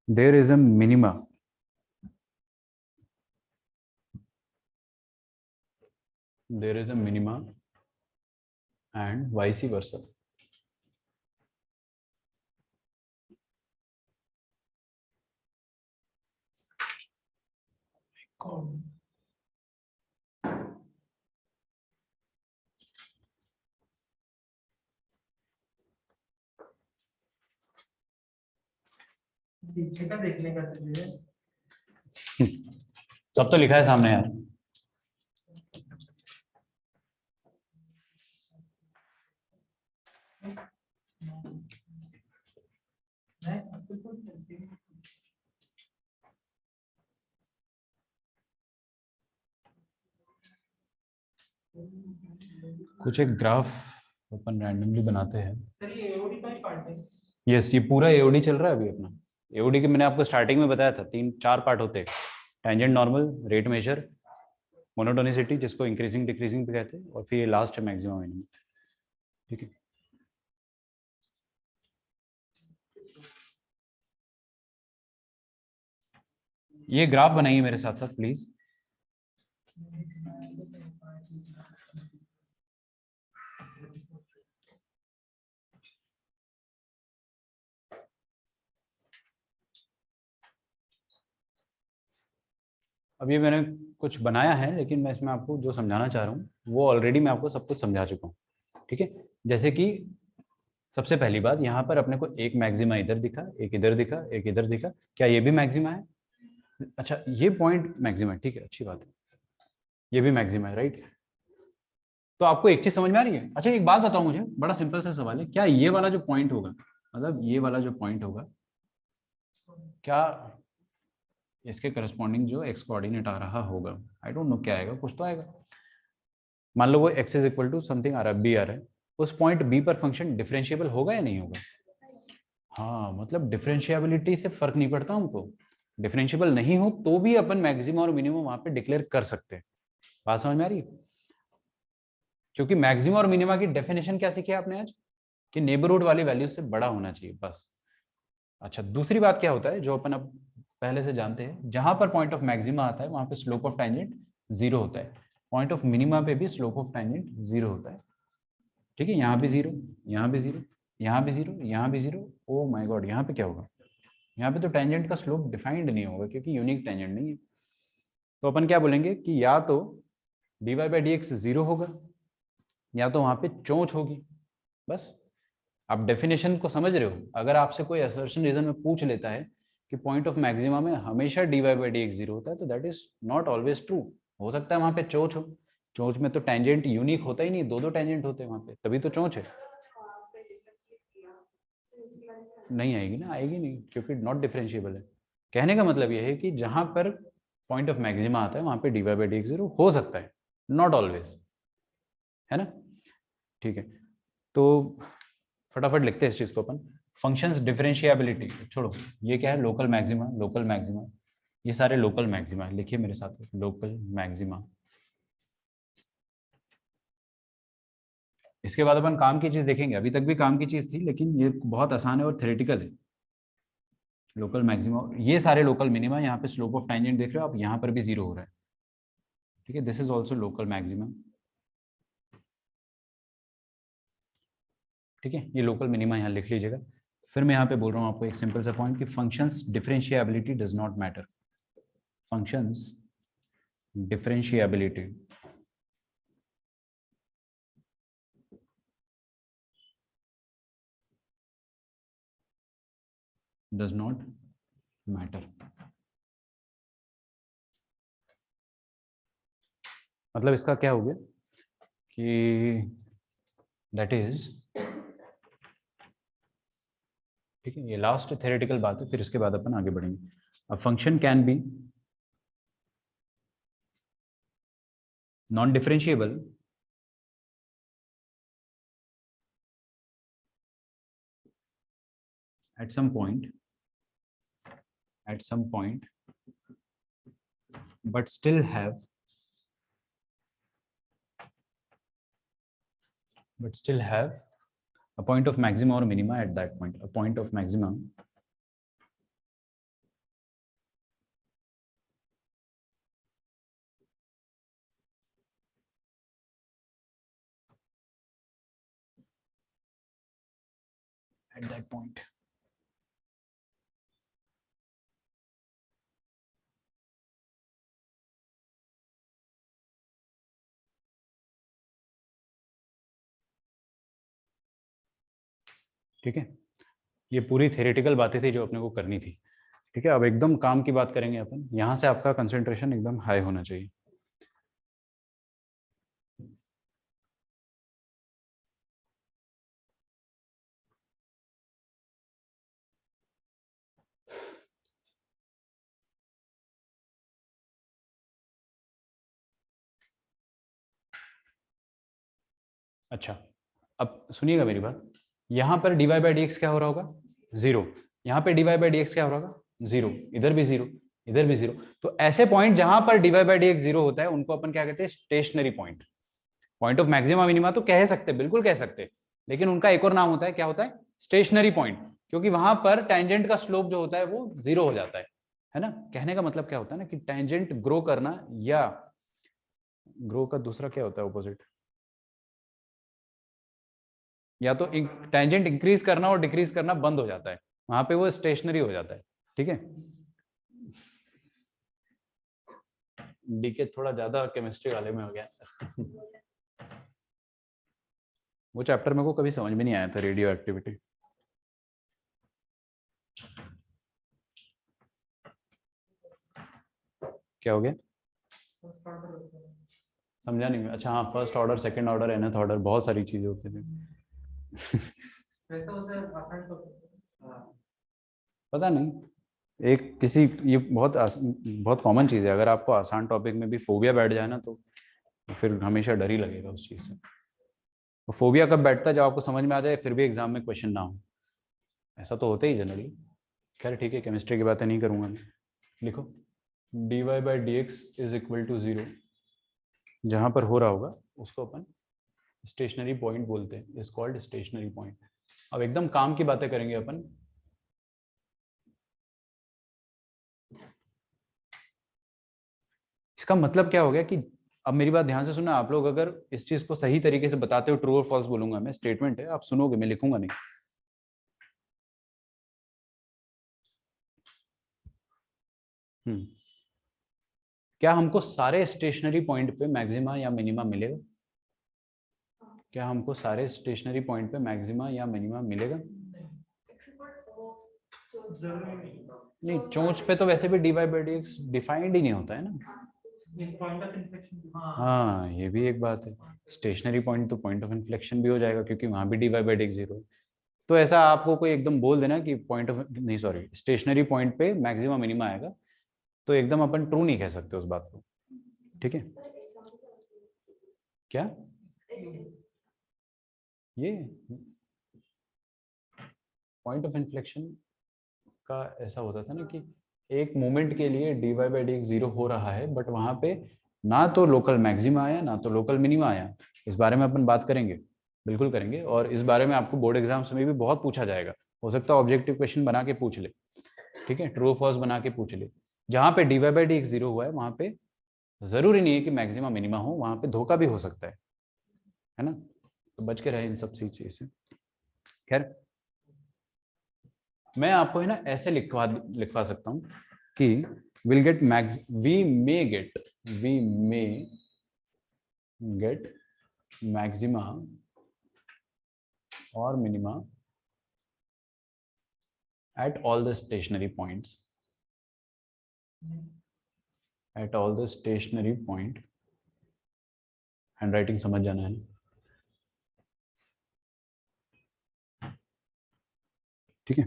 there is a minima, there is a minima and vice versa. God. पीछे का देखने का तुझे सब तो लिखा है सामने यार। मैं बिल्कुल कुछ एक ग्राफ अपन रैंडमली बनाते हैं। सर ये एओडी का ही पार्ट है। यस, ये पूरा एओडी चल रहा है अभी अपना। एओडी के मैंने आपको स्टार्टिंग में बताया था 3-4 पार्ट होते हैं। Tangent normal, rate measure, monotonicity जिसको इंक्रीजिंग डिक्रीजिंग पे कहते हैं, और फिर ये लास्ट है मैक्सिमम मिनिमम। ठीक है, ये ग्राफ बनाइए मेरे साथ साथ प्लीज। अब ये मैंने कुछ बनाया है, लेकिन मैं इसमें आपको जो समझाना चाह रहा हूँ वो ऑलरेडी मैं आपको सब कुछ समझा चुका हूँ। ठीक है, जैसे कि सबसे पहली बात, यहाँ पर अपने को एक मैक्सिमा इधर दिखा, एक इधर दिखा, एक इधर दिखा। क्या ये भी मैक्सिमा है? अच्छा, ये पॉइंट मैक्सिमा है, ठीक है, अच्छी बात है। ये भी मैक्सिमा है, राइट? तो आपको एक चीज समझ में आ रही है? अच्छा, एक बात बताओ मुझे, बड़ा सिंपल सा सवाल है, क्या ये वाला जो पॉइंट होगा, मतलब ये वाला जो पॉइंट होगा, क्या इसके करस्पॉन्डिंग जो एक्स कोऑर्डिनेट आ रहा होगा, आई डोंट नो क्या आएगा, कुछ तो आएगा। मान लो वो x is equal to something आ रहा है, b आ रहा है, उस पॉइंट b पर फंक्शन डिफरेंशिएबल होगा या नहीं होगा? हाँ, मतलब डिफरेंशिएबिलिटी से फर्क नहीं पड़ता हमको। डिफरेंशिएबल नहीं हो तो भी अपन मैक्सिमम और मिनिमम वहां पे डिक्लेयर कर सकते हैं। बात समझ में आ रही है? क्योंकि मैक्सिमम और मिनिमा की डेफिनेशन क्या सीखी आपने आज? कि नेबरहुड वाली वैल्यू से बड़ा होना चाहिए, बस। अच्छा, दूसरी बात क्या होता है जो अपन अब पहले से जानते हैं, जहां पर पॉइंट ऑफ मैक्सिमा आता है वहां पे स्लोप ऑफ टेंजेंट 0 होता है। पॉइंट ऑफ मिनिमा पे भी स्लोप ऑफ टेंजेंट 0 होता है। ठीक है, यहाँ भी 0, यहाँ भी 0, यहाँ भी 0, यहाँ भी 0। ओ माय गॉड, यहाँ पे क्या होगा? यहाँ पे तो टेंजेंट का स्लोप डिफाइंड नहीं होगा, क्योंकि यूनिक टेंजेंट नहीं है। तो अपन क्या बोलेंगे कि या तो dy बाई डी एक्स 0 होगा, या तो वहां पे चोंच होगी, बस। आप डेफिनेशन को समझ रहे हो? अगर आपसे कोई असर्शन रीजन में पूछ लेता है कि पॉइंट ऑफ मैक्सिमा में हमेशा dy बाई डी एक्स 0 होता है, तो that is not always true. हो सकता है वहां पे चोंच हो। चोंच में तो टेंजेंट यूनिक होता ही नहीं, दो टेंजेंट होते हैं वहां पे, तभी तो चोंच है। नहीं आएगी ना, आएगी नहीं, क्योंकि नॉट डिफरेंशिएबल है। कहने का मतलब यह है कि जहां पर पॉइंट ऑफ मैक्सिमा आता है वहां पे dy बाई डी एक्स 0 हो सकता है, नॉट ऑलवेज, है ना? ठीक है, तो फटाफट लिखते हैं इस चीज को अपन। फंक्शंस डिफरेंशिएबिलिटी छोड़ो, ये क्या है? लोकल मैक्सिमा, लोकल मैक्सिमा, ये सारे लोकल मैक्सिमा है। लिखिए मेरे साथ, लोकल मैक्सिमा। इसके बाद अपन काम की चीज देखेंगे, अभी तक भी काम की चीज थी, लेकिन ये बहुत आसान है और थ्योरेटिकल है। लोकल मैक्सिमा, ये सारे लोकल मिनिमा, यहाँ पे स्लोप ऑफ टेंजेंट देख रहे हो आप, यहाँ पर भी 0 हो रहा है। ठीक है, this is also local maximum. ठीक है, ये लोकल मिनिमा यहाँ लिख लीजिएगा। फिर मैं यहाँ पे बोल रहा हूँ आपको एक सिंपल सा पॉइंट कि functions differentiability does not matter. Functions differentiability does not matter. मतलब इसका क्या हो गया कि दैट इज, ठीक है, ये लास्ट थ्योरेटिकल बात है, फिर इसके बाद अपन आगे बढ़ेंगे। A function can be non differentiable at some point, at some point, but still have, but still have a point of maxima or minima at that point, a point of maxima at that point. ठीक है, ये पूरी थ्योरेटिकल बातें थी जो अपने को करनी थी। ठीक है, अब एकदम काम की बात करेंगे अपन। यहाँ से आपका कंसंट्रेशन एकदम हाई होना चाहिए। अच्छा, अब सुनिएगा मेरी बात, यहाँ पर dy बाई डी एक्स क्या हो रहा होगा, 0, यहाँ पे dy बाई डी एक्स क्या हो रहा होगा, 0, इधर भी 0, इधर भी 0। तो ऐसे पॉइंट जहां पर dy बाई डी एक्स 0 होता है उनको अपन क्या कहते हैं, stationary point. Point of maxima minima तो कह सकते, बिल्कुल कह सकते, लेकिन उनका एक और नाम होता है, क्या होता है, स्टेशनरी पॉइंट, क्योंकि वहां पर टेंजेंट का स्लोप जो होता है वो 0 हो जाता है ना। कहने का मतलब क्या होता है ना कि टेंजेंट ग्रो करना, या ग्रो का दूसरा क्या होता है ऑपोजिट, या तो टेंजेंट इंक्रीज करना और डिक्रीज करना बंद हो जाता है, वहां पे वो स्टेशनरी हो जाता है। ठीक है, डीके थोड़ा ज्यादा केमिस्ट्री वाले में हो गया। वो चैप्टर मेरे को कभी समझ में नहीं आया था, रेडियो एक्टिविटी। क्या हो गया, समझा नहीं मैं। अच्छा हाँ, first order, second order, nth order, बहुत सारी चीजें होती थी। वैसे उसे आसान तो पता नहीं, एक किसी, ये बहुत कॉमन चीज़ है, अगर आपको आसान टॉपिक में भी फोबिया बैठ जाए ना तो फिर हमेशा डर ही लगेगा उस चीज़ से। तो फोबिया कब बैठता है, जब आपको समझ में आ जाए फिर भी एग्जाम में क्वेश्चन ना हो, ऐसा तो होता ही जनरली। खैर ठीक है, केमिस्ट्री की बातें नहीं करूँगा मैं। लिखो dy by D x is equal to 0, जहाँ पर हो रहा होगा उसको अपन स्टेशनरी पॉइंट बोलते हैं, इज कॉल्ड स्टेशनरी पॉइंट। अब एकदम काम की बातें करेंगे अपन। इसका मतलब क्या हो गया कि, अब मेरी बात ध्यान से सुना आप लोग, अगर इस चीज को सही तरीके से बताते हो, ट्रू और फॉल्स बोलूंगा मैं, स्टेटमेंट है, आप सुनोगे, मैं लिखूंगा नहीं। क्या हमको सारे स्टेशनरी पॉइंट पे मैक्सिमा या मिनिमा मिलेगा, क्या हमको सारे स्टेशनरी पॉइंट पे मैक्सिमा या मिनिमा मिलेगा? जरूरी नहीं। नहीं, चोंच पे तो वैसे भी dy by D X defined ही नहीं होता है ना। एक पॉइंट ऑफ इन्फेक्शन हाँ ये भी एक बात है, स्टेशनरी पॉइंट तो पॉइंट ऑफ इन्फ्लेक्शन भी हो जाएगा, क्योंकि वहां भी dy बाई डी एक्स 0। तो ऐसा आपको कोई एकदम बोल देना कि पॉइंट ऑफ, नहीं सॉरी, स्टेशनरी पॉइंट पे मैक्सिमा मिनिमा आएगा, तो एकदम अपन ट्रू नहीं कह सकते उस बात को। ठीक है, क्या ये पॉइंट ऑफ इन्फ्लेक्शन का ऐसा होता था ना कि एक मोमेंट के लिए dy बाई डी एक्स 0 हो रहा है, बट वहां पे ना तो लोकल मैक्सिमा आया ना तो लोकल मिनिमा आया। इस बारे में अपन बात करेंगे, बिल्कुल करेंगे, और इस बारे में आपको बोर्ड एग्जाम्स में भी बहुत पूछा जाएगा। हो सकता है ऑब्जेक्टिव क्वेश्चन बना के पूछ ले, ठीक है, ट्रू फॉल्स बना के पूछ ले। जहाँ पे dy बाई डी एक्स 0 हुआ है वहां पे जरूरी नहीं है कि मैक्सिमा मिनिमा हो, वहां पे धोखा भी हो सकता है ना, तो बच के रहे इन सब चीज से। खैर मैं आपको है ना ऐसे लिखवा सकता हूँ कि वी मे गेट मैक्सिमा और minima at all the stationary points, at all the stationary point। Handwriting समझ जाना है, ठीक है।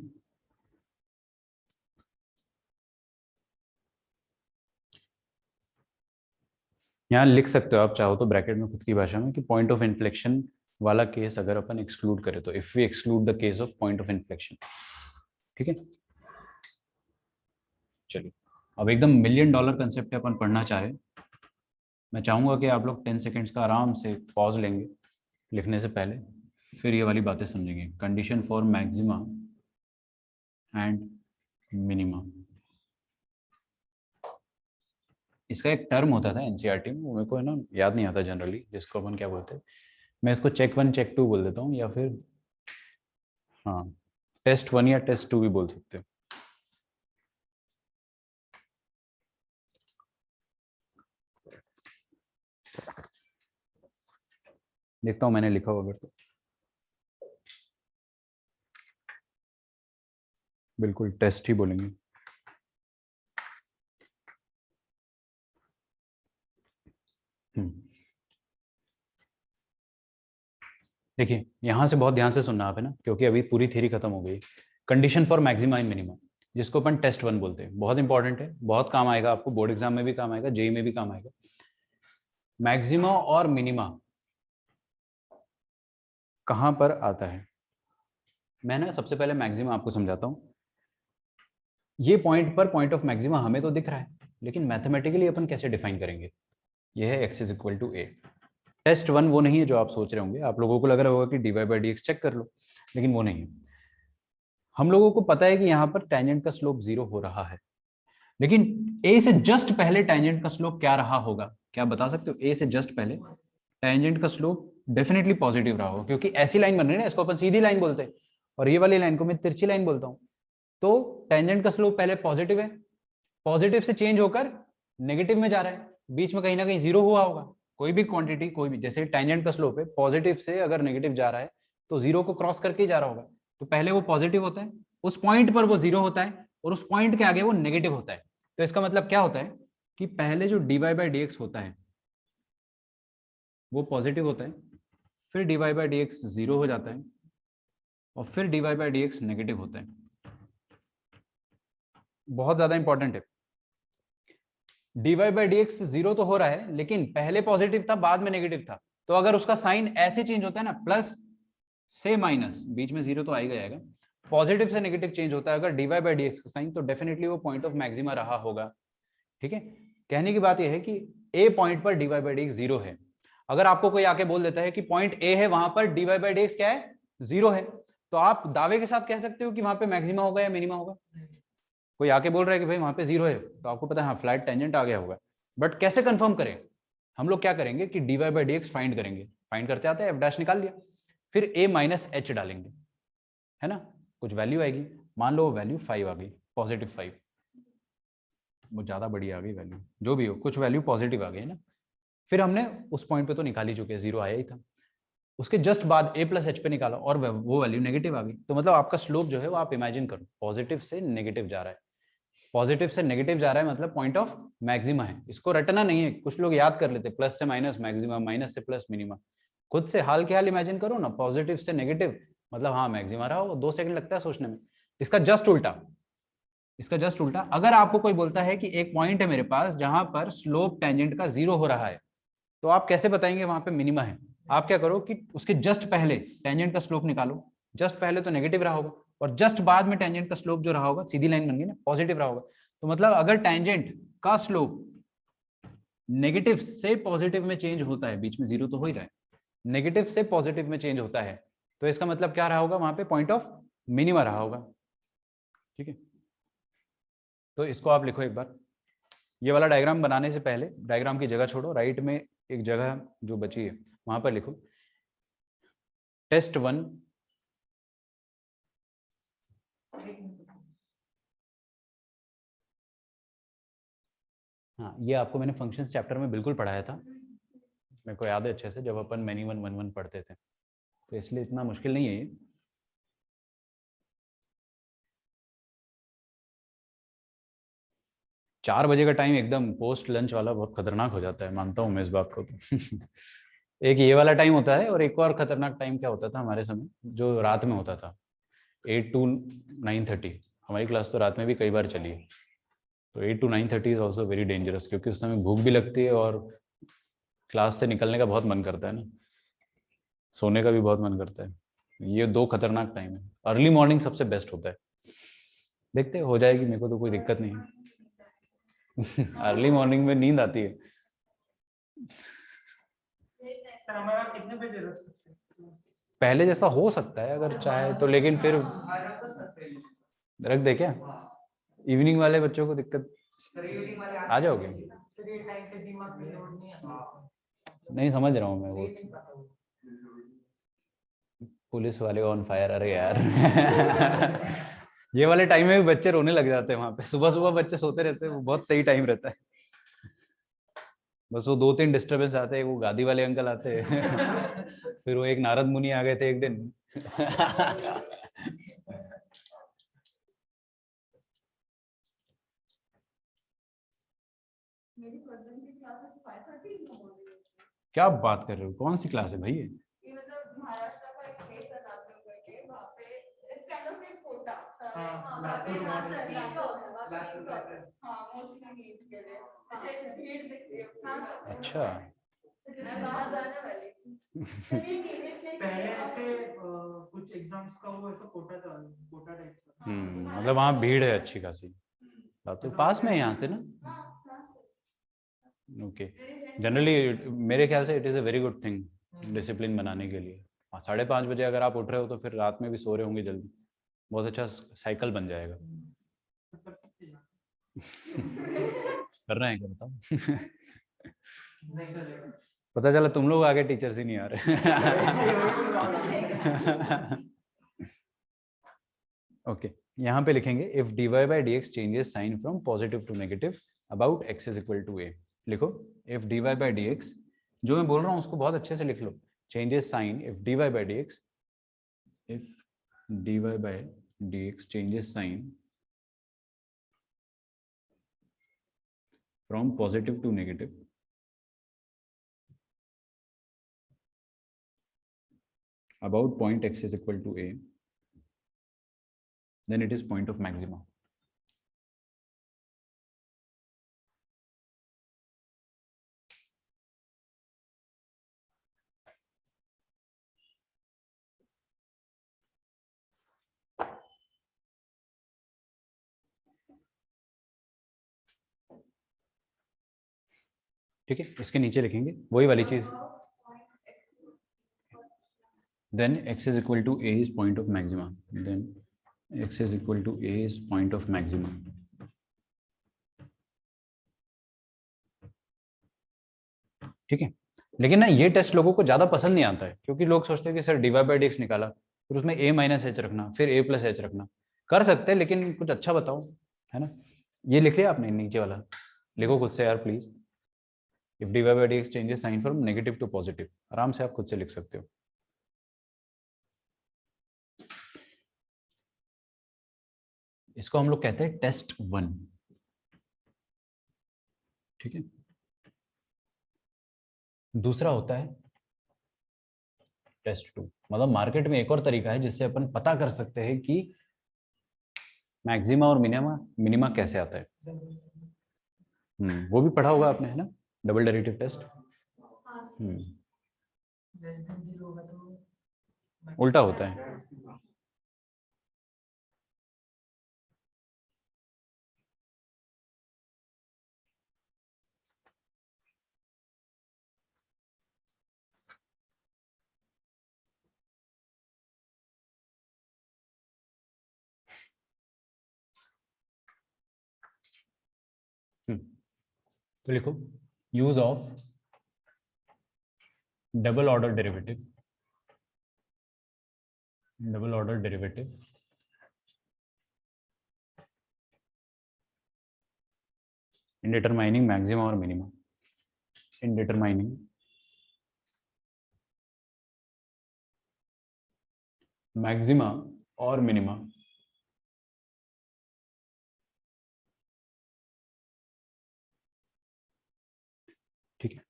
यहाँ लिख सकते हो आप चाहो तो ब्रैकेट में खुद की भाषा में कि पॉइंट ऑफ इन्फ्लेक्शन वाला केस अगर अपन एक्सक्लूड करें तो, if we exclude the case of point of inflection, ठीक है। चलिए अब एकदम मिलियन डॉलर कंसेप्ट अपन पढ़ना चाह रहे हैं। मैं चाहूंगा कि आप लोग 10 सेकेंड्स का आराम से पॉज लेंगे लिखने से पहले, फिर ये वाली बातें समझेंगे। Condition for maxima and minima, इसका एक टर्म होता था एनसीईआरटी में, वो मेरे को है ना याद नहीं आता जनरली, जिसको अपन क्या बोलते हैं। मैं इसको चेक 1 चेक 2 बोल देता हूँ, या फिर हाँ टेस्ट 1 या टेस्ट 2 भी बोल सकते हो। देखता हूँ मैंने लिखा होगा तो, बिल्कुल टेस्ट ही बोलेंगे। देखिए यहाँ से बहुत ध्यान से सुनना आप है ना, क्योंकि अभी पूरी थ्योरी खत्म हो गई। Condition for maxima and minima, जिसको अपन टेस्ट 1 बोलते हैं, बहुत इंपॉर्टेंट है, बहुत काम आएगा आपको, बोर्ड एग्जाम में भी काम आएगा, जेई में भी काम आएगा। मैक्सिमा और मिनिमा कहाँ पर आता है। मैं ना सबसे पहले मैक्सिमा आपको समझाता हूँ। ये पॉइंट पर पॉइंट ऑफ मैक्सिमा हमें तो दिख रहा है, लेकिन मैथमेटिकली अपन कैसे डिफाइन करेंगे। ये है x is equal to A. Test 1 वो नहीं है जो आप सोच रहे होंगे। आप लोगों को लग रहा होगा कि dy by D x check कर लो, लेकिन वो नहीं है। हम लोगों को पता है कि यहाँ पर टेंजेंट का स्लोप 0 हो रहा है, लेकिन a से जस्ट पहले टेंजेंट का स्लोप क्या रहा होगा, क्या बता सकते हो। a से जस्ट पहले टेंजेंट का स्लोप डेफिनेटली पॉजिटिव रहा होगा, क्योंकि ऐसी लाइन बन रही है ना, इसको अपन सीधी लाइन बोलते हैं, और ये वाली लाइन को मैं तिरछी लाइन बोलता हूँ। तो टेंजेंट का स्लोप पहले पॉजिटिव है, पॉजिटिव से चेंज होकर नेगेटिव में जा रहा है, बीच में कहीं ना कहीं 0 हुआ होगा। कोई भी क्वांटिटी, कोई भी, जैसे टेंजेंट का स्लोप है, पॉजिटिव से अगर नेगेटिव जा रहा है तो 0 को क्रॉस करके ही जा रहा होगा। तो पहले वो पॉजिटिव होता है, उस पॉइंट पर वो 0 होता है, और उस पॉइंट के आगे वो नेगेटिव होता है। तो इसका मतलब क्या होता है कि पहले जो dy बाई डी एक्स होता है वो पॉजिटिव होता है, फिर dy बाई डी एक्स 0 हो जाता है, और फिर dy by D x negative होता है। बहुत ज्यादा इंपॉर्टेंट है। dy बाई डी एक्स 0 तो हो रहा है, लेकिन पहले पॉजिटिव था, बाद में नेगेटिव था। तो अगर उसका साइन ऐसे चेंज होता है ना, प्लस से माइनस, बीच में 0 तो आएगा आएगा, पॉजिटिव से नेगेटिव चेंज होता है अगर dy बाई डी एक्स का साइन, तो डेफिनेटली वो पॉइंट ऑफ मैक्सिमा रहा होगा। ठीक है, कहने की बात यह है कि ए पॉइंट पर dy बाई डी एक्स 0 है। अगर आपको कोई आके बोल देता है कि पॉइंट ए है, वहां पर dy बाई डी एक्स क्या है, 0 है, तो आप दावे के साथ कह सकते हो कि वहां पे मैक्सिमा होगा या मिनिमा होगा। कोई आके बोल रहा है कि भाई वहां पे 0 है, तो आपको पता है हाँ फ्लैट टेंजेंट आ गया होगा। बट कैसे कंफर्म करें, हम लोग क्या करेंगे कि dy by D x find करेंगे। फाइंड करते आते हैं, एफ डैश निकाल लिया, फिर a माइनस एच डालेंगे, है ना, कुछ वैल्यू आएगी, मान लो वैल्यू 5 आ गई, पॉजिटिव 5, वो ज्यादा बड़ी आ गई वैल्यू, जो भी हो कुछ वैल्यू पॉजिटिव आ गई है ना। फिर हमने उस पॉइंट पे तो निकाल ही चुके हैं, 0 आया ही था। उसके जस्ट बाद a प्लस एच पे निकाला और वो वैल्यू नेगेटिव आ गई। तो मतलब आपका स्लोप जो है वो आप इमेजिन करो पॉजिटिव से नेगेटिव जा रहा है, पॉजिटिव से नेगेटिव जा रहा है, मतलब पॉइंट ऑफ मैक्सिमा है। इसको रटना नहीं है, कुछ लोग याद कर लेते, प्लस से माइनस मैक्सिमा, माइनस से प्लस मिनिमा। खुद से हाल के हाल इमेजिन करो ना, पॉजिटिव से नेगेटिव, मतलब हाँ मैक्सिमा रहा हो, 2 सेकंड लगता है सोचने में। इसका जस्ट उल्टा, इसका जस्ट उल्टा, अगर आपको कोई बोलता है कि एक पॉइंट है मेरे पास जहां पर स्लोप टेंजेंट का 0 हो रहा है, तो आप कैसे बताएंगे वहां पे मिनिमा है। आप क्या करो कि उसके जस्ट पहले टेंजेंट का स्लोप निकालो, जस्ट पहले तो नेगेटिव रहा होगा, और जस्ट बाद में टेंजेंट का स्लोप जो रहा होगा, सीधी लाइन बन गई ना, पॉजिटिव रहा होगा। तो मतलब अगर टेंजेंट का स्लोप नेगेटिव से पॉजिटिव में चेंज होता है, बीच में 0 तो हो ही रहा है, नेगेटिव से पॉजिटिव में चेंज होता है, तो इसका मतलब क्या रहा होगा, वहां पे पॉइंट ऑफ मिनिमा रहा होगा। ठीक है, तो इसको आप लिखो एक बार। ये वाला डायग्राम बनाने से पहले, डायग्राम की जगह छोड़ो, राइट में एक जगह जो बची है वहां पर लिखो टेस्ट 1। हाँ, ये आपको मैंने फंक्शंस चैप्टर में बिल्कुल पढ़ाया था, मेरे को याद है अच्छे से, जब अपन मैनी 1 पढ़ते थे, तो इसलिए इतना मुश्किल नहीं है ये। चार बजे का टाइम एकदम पोस्ट लंच वाला बहुत खतरनाक हो जाता है, मानता हूँ मैं इस बात को तो एक ये वाला टाइम होता है, और एक और खतरनाक टाइम क्या होता था हमारे समय, जो रात में होता था, 8 to 9:30। हमारी क्लास तो रात में भी कई बार चली है, तो 8 to 9:30 is also very dangerous, क्योंकि उस समय भूख भी लगती है और क्लास से निकलने का बहुत मन करता है ना, सोने का भी बहुत मन करता है। ये 2 खतरनाक टाइम है। अर्ली मॉर्निंग सबसे बेस्ट होता है, देखते हो जाएगी, मेरे को तो कोई दिक्कत नहीं है अर्ली मॉर्निंग में नींद आती है। सर हमारा कितने बजे रख सकते हैं? पहले जैसा हो सकता है अगर चाहे तो, लेकिन फिर रख दे क्या, इवनिंग वाले बच्चों को दिक्कत, आ जाओगे। सर ये टाइम पे दिमाग में लोड नहीं आता। नहीं समझ रहा हूँ मैं वो, नहीं पता वो। पुलिस वाले ऑन फायर, अरे यार ये वाले टाइम में भी बच्चे रोने लग जाते हैं वहां पे, सुबह सुबह बच्चे सोते रहते हैं, वो बहुत सही टाइम रहता है। बस वो 2-3 डिस्टर्बेंस आते हैं, वो गादी वाले अंकल आते हैं फिर वो एक नारद मुनि आ गए थे एक दिन मेरी कजन की क्लास 5:30 में हो रही है। क्या बात कर रहे हो, कौन सी क्लास है भाई ये? ये मतलब महाराष्ट्र का एक प्लेस है नागपुर करके, वहाँ पे इट्स काइंड ऑफ एक कोटा। हाँ, लातूर लातूर हाँ सर, लातूर लातूर हाँ मोस्टली नीट के लिए ऐसे भीड़ दिखती है। हाँ अच्छा मैं वहाँ जाने वाली थी। सर ये केजे प्लेस पहले ऐसे कुछ एग्जाम्स का वो ऐसा कोटा था, कोटा टाइप का। मतलब वहाँ भीड़ है अच्छी खासी। तो पास में है यहाँ से ना। ओके, जनरली मेरे ख्याल से it is a very good thing discipline बनाने के लिए। 5:30 बजे अगर आप उठ रहे हो तो फिर रात में भी सो रहे होंगे जल्दी, बहुत अच्छा साइकिल बन जाएगा। कर सकते हैं। करना है क्या बताओ? नहीं चलेगा। पता चला तुम लोग आगे टीचर्स ही नहीं आ रहे। ओके, यहाँ पे लिखेंगे if dy by dx changes sign from positive to negative about x is equal to a। लिखो if dy by dx, जो मैं बोल रहा हूँ उसको बहुत अच्छे से लिख लो। changes sign if dy by dx, if dy by dx changes sign from positive to negative about point x is equal to a, then it is point of maxima। ठीक है, इसके नीचे लिखेंगे वही वाली चीज, then x is equal to a is point of maxima, then x is equal to a is point of maxima। ठीक है, लेकिन ना ये टेस्ट लोगों को ज्यादा पसंद नहीं आता है, क्योंकि लोग सोचते हैं कि सर dy by dx निकाला, फिर उसमें a माइनस एच रखना, फिर a प्लस एच रखना। कर सकते हैं लेकिन कुछ अच्छा बताओ, है ना। ये लिख लिया आपने नीचे वाला, लिखो खुद से यार please. If dy by dx changes sign from negative to positive, आराम से आप खुद से लिख सकते हो। इसको हम लोग कहते हैं टेस्ट 1। ठीक है, दूसरा होता है टेस्ट 2। मतलब मार्केट में एक और तरीका है जिससे अपन पता कर सकते हैं कि मैक्सिमा और मिनिमा मिनिमा कैसे आता है। वो भी पढ़ा होगा आपने, है ना, double derivative test. Less than 0 होगा तो उल्टा होता है। तो लिखो use of double order derivative, double order derivative in determining maxima और minima, in determining maxima और minima ठीक है।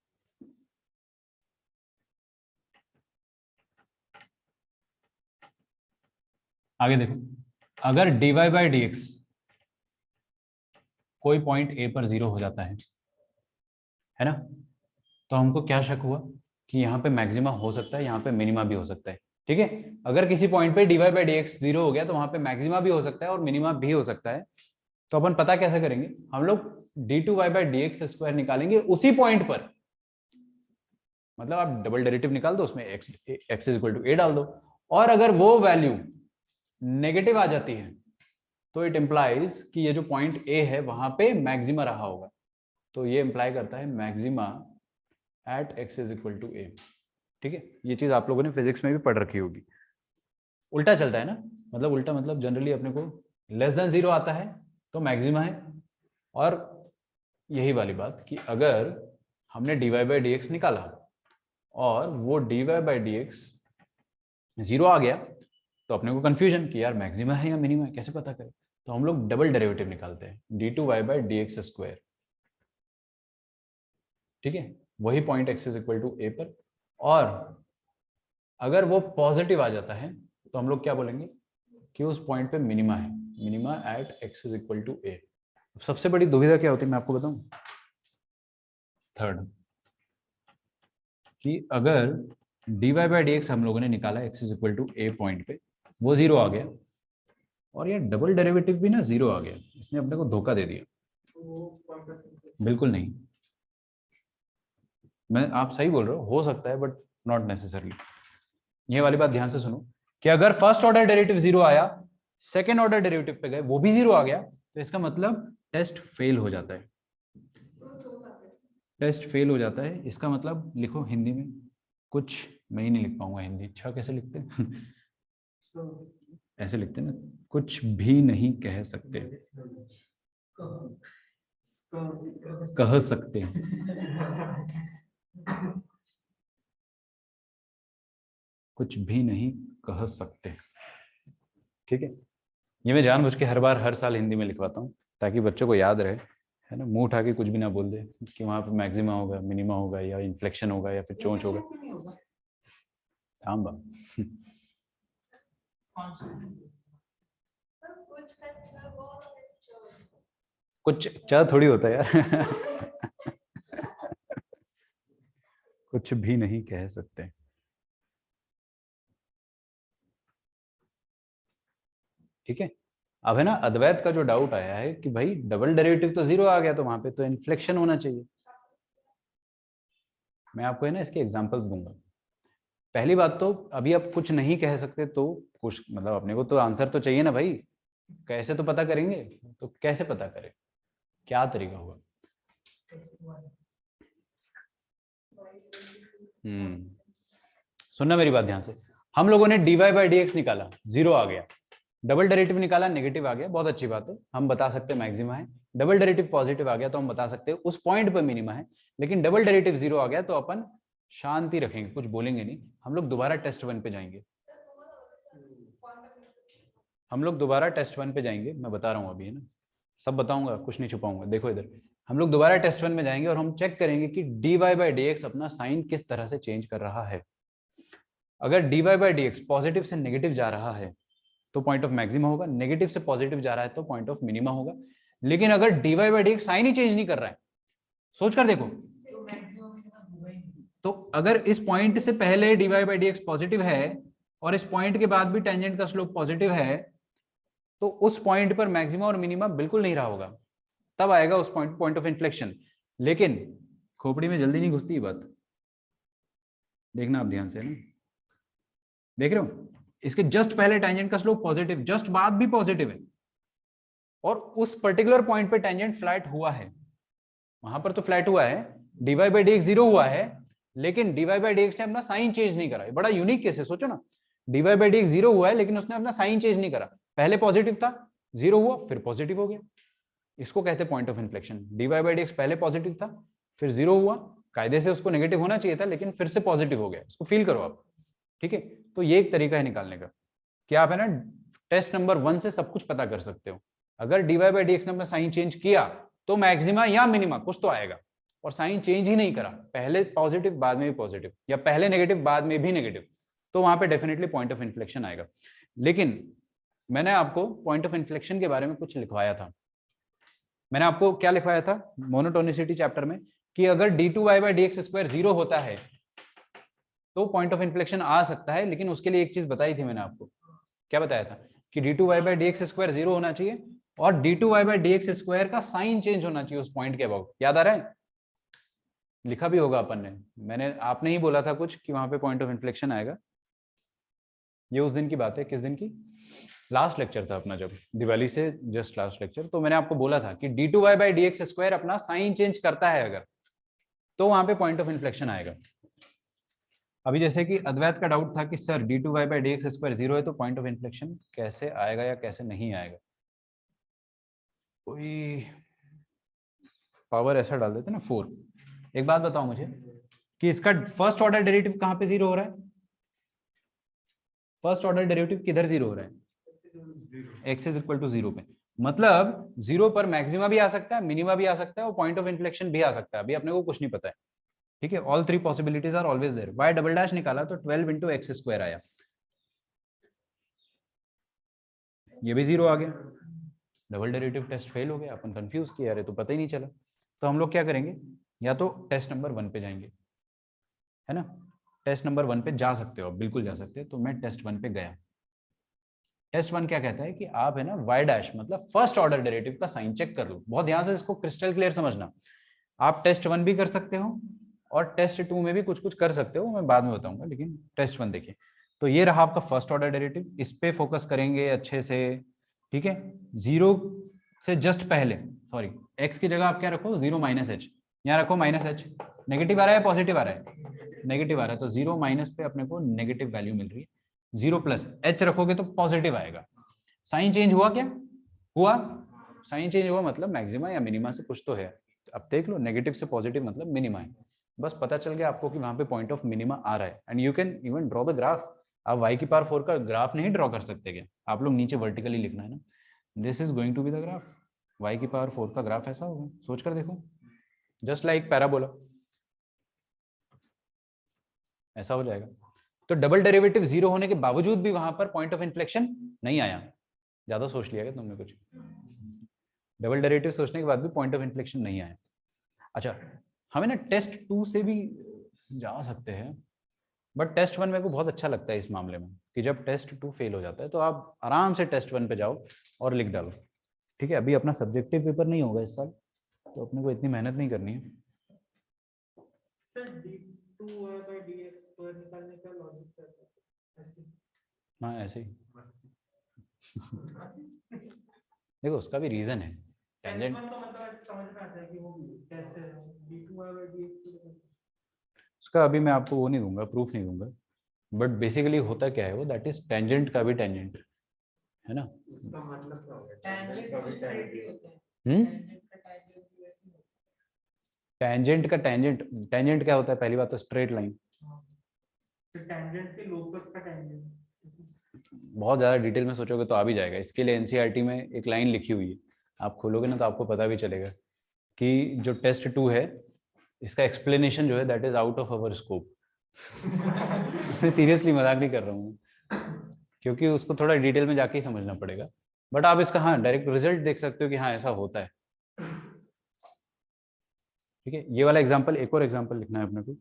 आगे देखो, अगर dy by dx कोई पॉइंट a पर 0 हो जाता है ना, तो हमको क्या शक हुआ कि यहाँ पे मैक्सिमा हो सकता है, यहाँ पे मिनिमा भी हो सकता है। ठीक है, अगर किसी पॉइंट पे dy by dx 0 हो गया तो वहां पे मैक्सिमा भी हो सकता है और मिनिमा भी हो सकता है। तो अपन पता कैसे करेंगे, हम लोग d2y by dx स्क्वायर निकालेंगे उसी पॉइंट पर। मतलब आप डबल डेरिवेटिव निकाल दो, उसमें x is equal to a डाल दो, और अगर वो वैल्यू नेगेटिव आ जाती है तो इट इंप्लाइज कि ये जो पॉइंट a है वहां पे मैक्सिमा रहा होगा। तो ये इंप्लाई करता है maxima at x is equal to a। ठीक है, ये चीज आप लोगों ने फिजिक्स में भी पढ़ रखी होगी। उल्टा चलता है ना, मतलब उल्टा मतलब जनरली अपने को लेस देन 0 आता है तो मैक्सिमा है, और यही वाली बात कि अगर हमने dy by dx निकाला और वो dy by dx 0 आ गया तो अपने को कंफ्यूजन कि यार मैक्सिमा है या मिनिमा है, कैसे पता करें। तो हम लोग डबल डेरिवेटिव निकालते हैं, d2y by dx स्क्वायर। ठीक है, वही point x is equal to a पर, और अगर वो पॉजिटिव आ जाता है तो हम लोग क्या बोलेंगे कि उस पॉइंट पे मिनिमा है, minima at x is equal to a। सबसे बड़ी दुविधा क्या होती है मैं आपको बताऊं, थर्ड, कि अगर dy/dx हम लोगों ने निकाला x is equal to a point पे, वो 0 आ गया, और ये डबल डेरिवेटिव भी ना 0 आ गया। इसने अपने को धोखा दे दिया। बिल्कुल नहीं, मैं आप सही बोल रहे हो सकता है बट नॉट नेसेसरली। ये वाली बात ध्यान से सुनो कि अगर फर्स्ट ऑर्डर डेरिवेटिव 0 आया, सेकेंड ऑर्डर डेरिवेटिव पे गए वो भी 0 आ गया, तो इसका मतलब टेस्ट फेल हो जाता है। टेस्ट फेल हो जाता है, इसका मतलब लिखो हिंदी में कुछ, मैं ही नहीं लिख पाऊंगा हिंदी, अच्छा कैसे लिखते हैं ऐसे लिखते हैं ना, कुछ भी नहीं कह सकते, कह सकते हैं। कुछ भी नहीं कह सकते, ठीक है। ये मैं जानबूझ के हर बार हर साल हिंदी में लिखवाता हूँ ताकि बच्चों को याद रहे, है ना, मुंह उठा के कुछ भी ना बोल दे कि वहां पे मैक्सिमा होगा, मिनिमा होगा, या इन्फ्लेक्शन होगा, या फिर चोंच होगा। आम कुछ च थोड़ी होता है यार कुछ भी नहीं कह सकते। ठीक है। अब है ना अद्वैत का जो डाउट आया है कि भाई डबल डेरिवेटिव तो 0 आ गया, तो वहां पे तो इन्फ्लेक्शन होना चाहिए। मैं आपको है ना इसके एग्जांपल्स दूंगा। पहली बात तो अभी आप कुछ नहीं कह सकते, तो कुछ मतलब अपने को तो आंसर तो चाहिए ना भाई, कैसे तो पता करेंगे, तो कैसे पता करें, क्या तरीका होगा। सुनना मेरी बात ध्यान से, हम लोगों ने dy/dx निकाला, 0 आ गया, डबल डेरिवेटिव निकाला, नेगेटिव आ गया, बहुत अच्छी बात है, हम बता सकते हैं मैक्सिमा है। डबल डेरिवेटिव पॉजिटिव आ गया तो हम बता सकते हैं उस पॉइंट पर मिनिमा है। लेकिन डबल डेरिवेटिव 0 आ गया तो अपन शांति रखेंगे, कुछ बोलेंगे नहीं, हम लोग दोबारा टेस्ट 1 पे जाएंगे। हम लोग दोबारा टेस्ट 1 पे जाएंगे, मैं बता रहा हूँ अभी, है ना, सब बताऊंगा, कुछ नहीं छुपाऊंगा। देखो इधर, हम लोग दोबारा टेस्ट 1 में जाएंगे और हम चेक करेंगे कि dy/dx अपना साइन किस तरह से चेंज कर रहा है। अगर dy/dx पॉजिटिव से नेगेटिव जा रहा है तो पॉइंट ऑफ मैक्सिमा होगा, नेगेटिव से पॉजिटिव जा रहा है तो पॉइंट ऑफ मिनिमा होगा। लेकिन अगर dy/dx साइन ही चेंज नहीं कर रहा है, सोच कर देखो, तो अगर इस पॉइंट से पहले dy/dx पॉजिटिव है और इस पॉइंट के बाद भी टेंजेंट का स्लोप पॉजिटिव है, तो उस पॉइंट पर मैक्सिमा और मिनिमा बिल्कुल नहीं रहा होगा, तब आएगा उस पॉइंट ऑफ इन्फ्लेक्शन। लेकिन खोपड़ी में जल्दी नहीं घुसती ये बात, देखना आप ध्यान से ना, देख रहे हो, इसके जस्ट पहले टेंजेंट का स्लोप पॉजिटिव, जस्ट बाद भी पॉजिटिव है, और उस पर्टिकुलर पॉइंट पे टेंजेंट फ्लैट हुआ है, वहां पर तो फ्लैट हुआ है, dy/dx 0 हुआ है, लेकिन dy/dx ने अपना साइन चेंज नहीं करा। बड़ा यूनिक केस है, सोचो ना, dy/dx 0 हुआ है लेकिन उसने अपना साइन चेंज नहीं करा, पहले पॉजिटिव था, 0 हुआ, फिर पॉजिटिव हो गया, इसको कहते हैं पॉइंट ऑफ इन्फ्लेक्शन। dy/dx पहले पॉजिटिव था, फिर 0 हुआ, कायदे से उसको नेगेटिव होना चाहिए था लेकिन फिर से पॉजिटिव हो गया, इसको फील करो आप। ठीक है, तो ये एक तरीका है निकालने का कि आप है ना टेस्ट नंबर 1 से सब कुछ पता कर सकते हो। अगर dy/dx ने अपना साइन चेंज किया तो मैक्सिमा या मिनिमा कुछ तो आएगा, और साइन चेंज ही नहीं करा, पहले पॉजिटिव बाद में भी पॉजिटिव, या पहले नेगेटिव बाद में भी नेगेटिव, तो वहां पे डेफिनेटली पॉइंट ऑफ इन्फ्लेक्शन आएगा। लेकिन मैंने आपको पॉइंट ऑफ इन्फ्लेक्शन के बारे में कुछ लिखवाया था। मैंने आपको क्या लिखवाया था मोनोटोनिसिटी चैप्टर में, कि अगर d2y/dx² 0 होता है तो पॉइंट ऑफ इन्फ्लेक्शन आ सकता है। लेकिन उसके लिए एक चीज बताई थी मैंने आपको, क्या बताया था कि d2y/dx² 0 होना चाहिए और d2y/dx² का साइन चेंज होना चाहिए उस पॉइंट के अबाउट। याद आ रहा है, लिखा भी होगा अपन ने, मैंने आपने ही बोला था कुछ कि वहां पे पॉइंट ऑफ इन्फ्लेक्शन आएगा। ये उस दिन की बात है, किस दिन की, लास्ट लेक्चर था अपना, जब दिवाली से जस्ट लास्ट लेक्चर, तो मैंने आपको बोला था कि d2y/dx² अपना साइन चेंज करता है अगर, तो वहां पे पॉइंट ऑफ इन्फ्लेक्शन आएगा। अभी जैसे कि अद्वैत का डाउट था कि सर d2y/dx² 0 है तो पॉइंट ऑफ इन्फ्लेक्शन कैसे आएगा या कैसे नहीं आएगा, कोई पावर ऐसा डाल देते ना 4। एक बात बताओ मुझे कि इसका फर्स्ट ऑर्डर डेरिवेटिव कहां पे 0 हो रहा है, फर्स्ट ऑर्डर डेरिवेटिव किधर 0 हो रहा है, x इज इक्वल टू 0 पे, मतलब 0 पर मैक्सिमा भी आ सकता है, मिनिमा भी आ सकता है और पॉइंट ऑफ इन्फ्लेक्शन भी आ सकता है। अभी अपने को कुछ नहीं पता है, ठीक है, all 3 possibilities are always there. y" निकाला तो 12 × x² आया, ये भी 0 आ गया, डबल डेरिवेटिव टेस्ट फेल हो गया, अपन कंफ्यूज किया, अरे तो पता ही नहीं चला। तो हम लोग क्या करेंगे, या तो टेस्ट नंबर 1 पे जाएंगे, है ना, टेस्ट नंबर 1 पे जा सकते हो, बिल्कुल जा सकते हो। तो मैं टेस्ट 1 पे गया। टेस्ट 1 क्या कहता है कि आप है ना y डैश मतलब फर्स्ट ऑर्डर डेरिवेटिव का साइन चेक कर लो। बहुत ध्यान से इसको क्रिस्टल क्लियर समझना। आप टेस्ट 1 भी कर सकते हो और टेस्ट 2 में भी कुछ कुछ कर सकते हो, मैं बाद में बताऊंगा, लेकिन टेस्ट 1 देखिए। तो ये रहा आपका फर्स्ट ऑर्डर डेरिवेटिव, इस पे फोकस करेंगे अच्छे से, ठीक है। 0 से जस्ट पहले, सॉरी, x की जगह आप क्या रखो, 0 माइनस एच, यहाँ रखो माइनस एच। नेगेटिव आ रहा है पॉजिटिव आ रहा है? नेगेटिव आ रहा है, तो 0 माइनस पे अपने को नेगेटिव वैल्यू मिल रही है। 0 प्लस एच रखोगे तो पॉजिटिव आएगा। साइन चेंज हुआ क्या? हुआ। साइन चेंज हुआ मतलब मैक्सिमा या मिनिमा से कुछ तो है। अब देख लो, नेगेटिव से पॉजिटिव मतलब मिनिमा है। बस पता चल गया आपको कि वहां पे पॉइंट ऑफ मिनिमा आ रहा है। And you can even draw the graph. आप y की पावर 4 का ग्राफ नहीं ड्रॉ कर सकते क्या? आप लोग नीचे वर्टिकली लिखना है ना, this is going to be the graph. y की पावर 4 का ग्राफ ऐसा होगा, सोच कर देखो, जस्ट लाइक पैराबोला, ऐसा हो जाएगा। तो डबल डेरिवेटिव 0 होने के बावजूद भी वहां पर पॉइंट ऑफ इन्फ्लेक्शन नहीं आया। ज्यादा सोच लिया क्या तुमने कुछ? डबल डेरिवेटिव सोचने के बाद भी पॉइंट ऑफ इन्फ्लेक्शन नहीं आया। अच्छा, हमें ना टेस्ट 2 से भी जा सकते हैं, बट टेस्ट 1 मेरे को बहुत अच्छा लगता है इस मामले में कि जब टेस्ट 2 फेल हो जाता है तो आप आराम से टेस्ट 1 पे जाओ और लिख डालो, ठीक है। अभी अपना सब्जेक्टिव पेपर नहीं होगा इस साल, तो अपने को इतनी मेहनत नहीं करनी है। सर d2y/dx² निकालने का लॉजिक क्या है? ऐसे हाँ ऐसे ही देखो, उसका भी रीजन है। टेंजेंट S1 तो मतलब समझ में आता है कि वो कैसे है, d2y/dx के लिए उसका अभी मैं आपको वो नहीं दूंगा, प्रूफ नहीं दूंगा, बट बेसिकली होता क्या है वो, दैट इज टेंजेंट का भी टेंजेंट है ना। इसका मतलब क्या होगा? टेंजेंट का भी स्ट्रेट भी tangent। होते हैं। हम्म, टेंजेंट का टेंजेंट भी वैसे ही होता टेंजेंट का टेंजेंट, टेंजेंट क्या होता है? पहली बात तो स्ट्रेट लाइन। है। हाँ, तो टेंजेंट के लोकस का टेंजेंट बहुत ज्यादा डिटेल में सोचोगे तो आ भी जाएगा। इसके लिए एनसीईआरटी में एक लाइन लिखी हुई है, आप खोलोगे ना तो आपको पता भी चलेगा कि जो टेस्ट 2 है इसका एक्सप्लेनेशन जो है that is out of our scope. मैं सीरियसली मजाक नहीं कर रहा हूँ, क्योंकि उसको थोड़ा डिटेल में जाके ही समझना पड़ेगा। बट आप इसका हाँ डायरेक्ट रिजल्ट देख सकते हो कि हाँ ऐसा होता है, ठीक है। ये वाला एग्जाम्पल, एक और एग्जाम्पल लिखना है अपने को।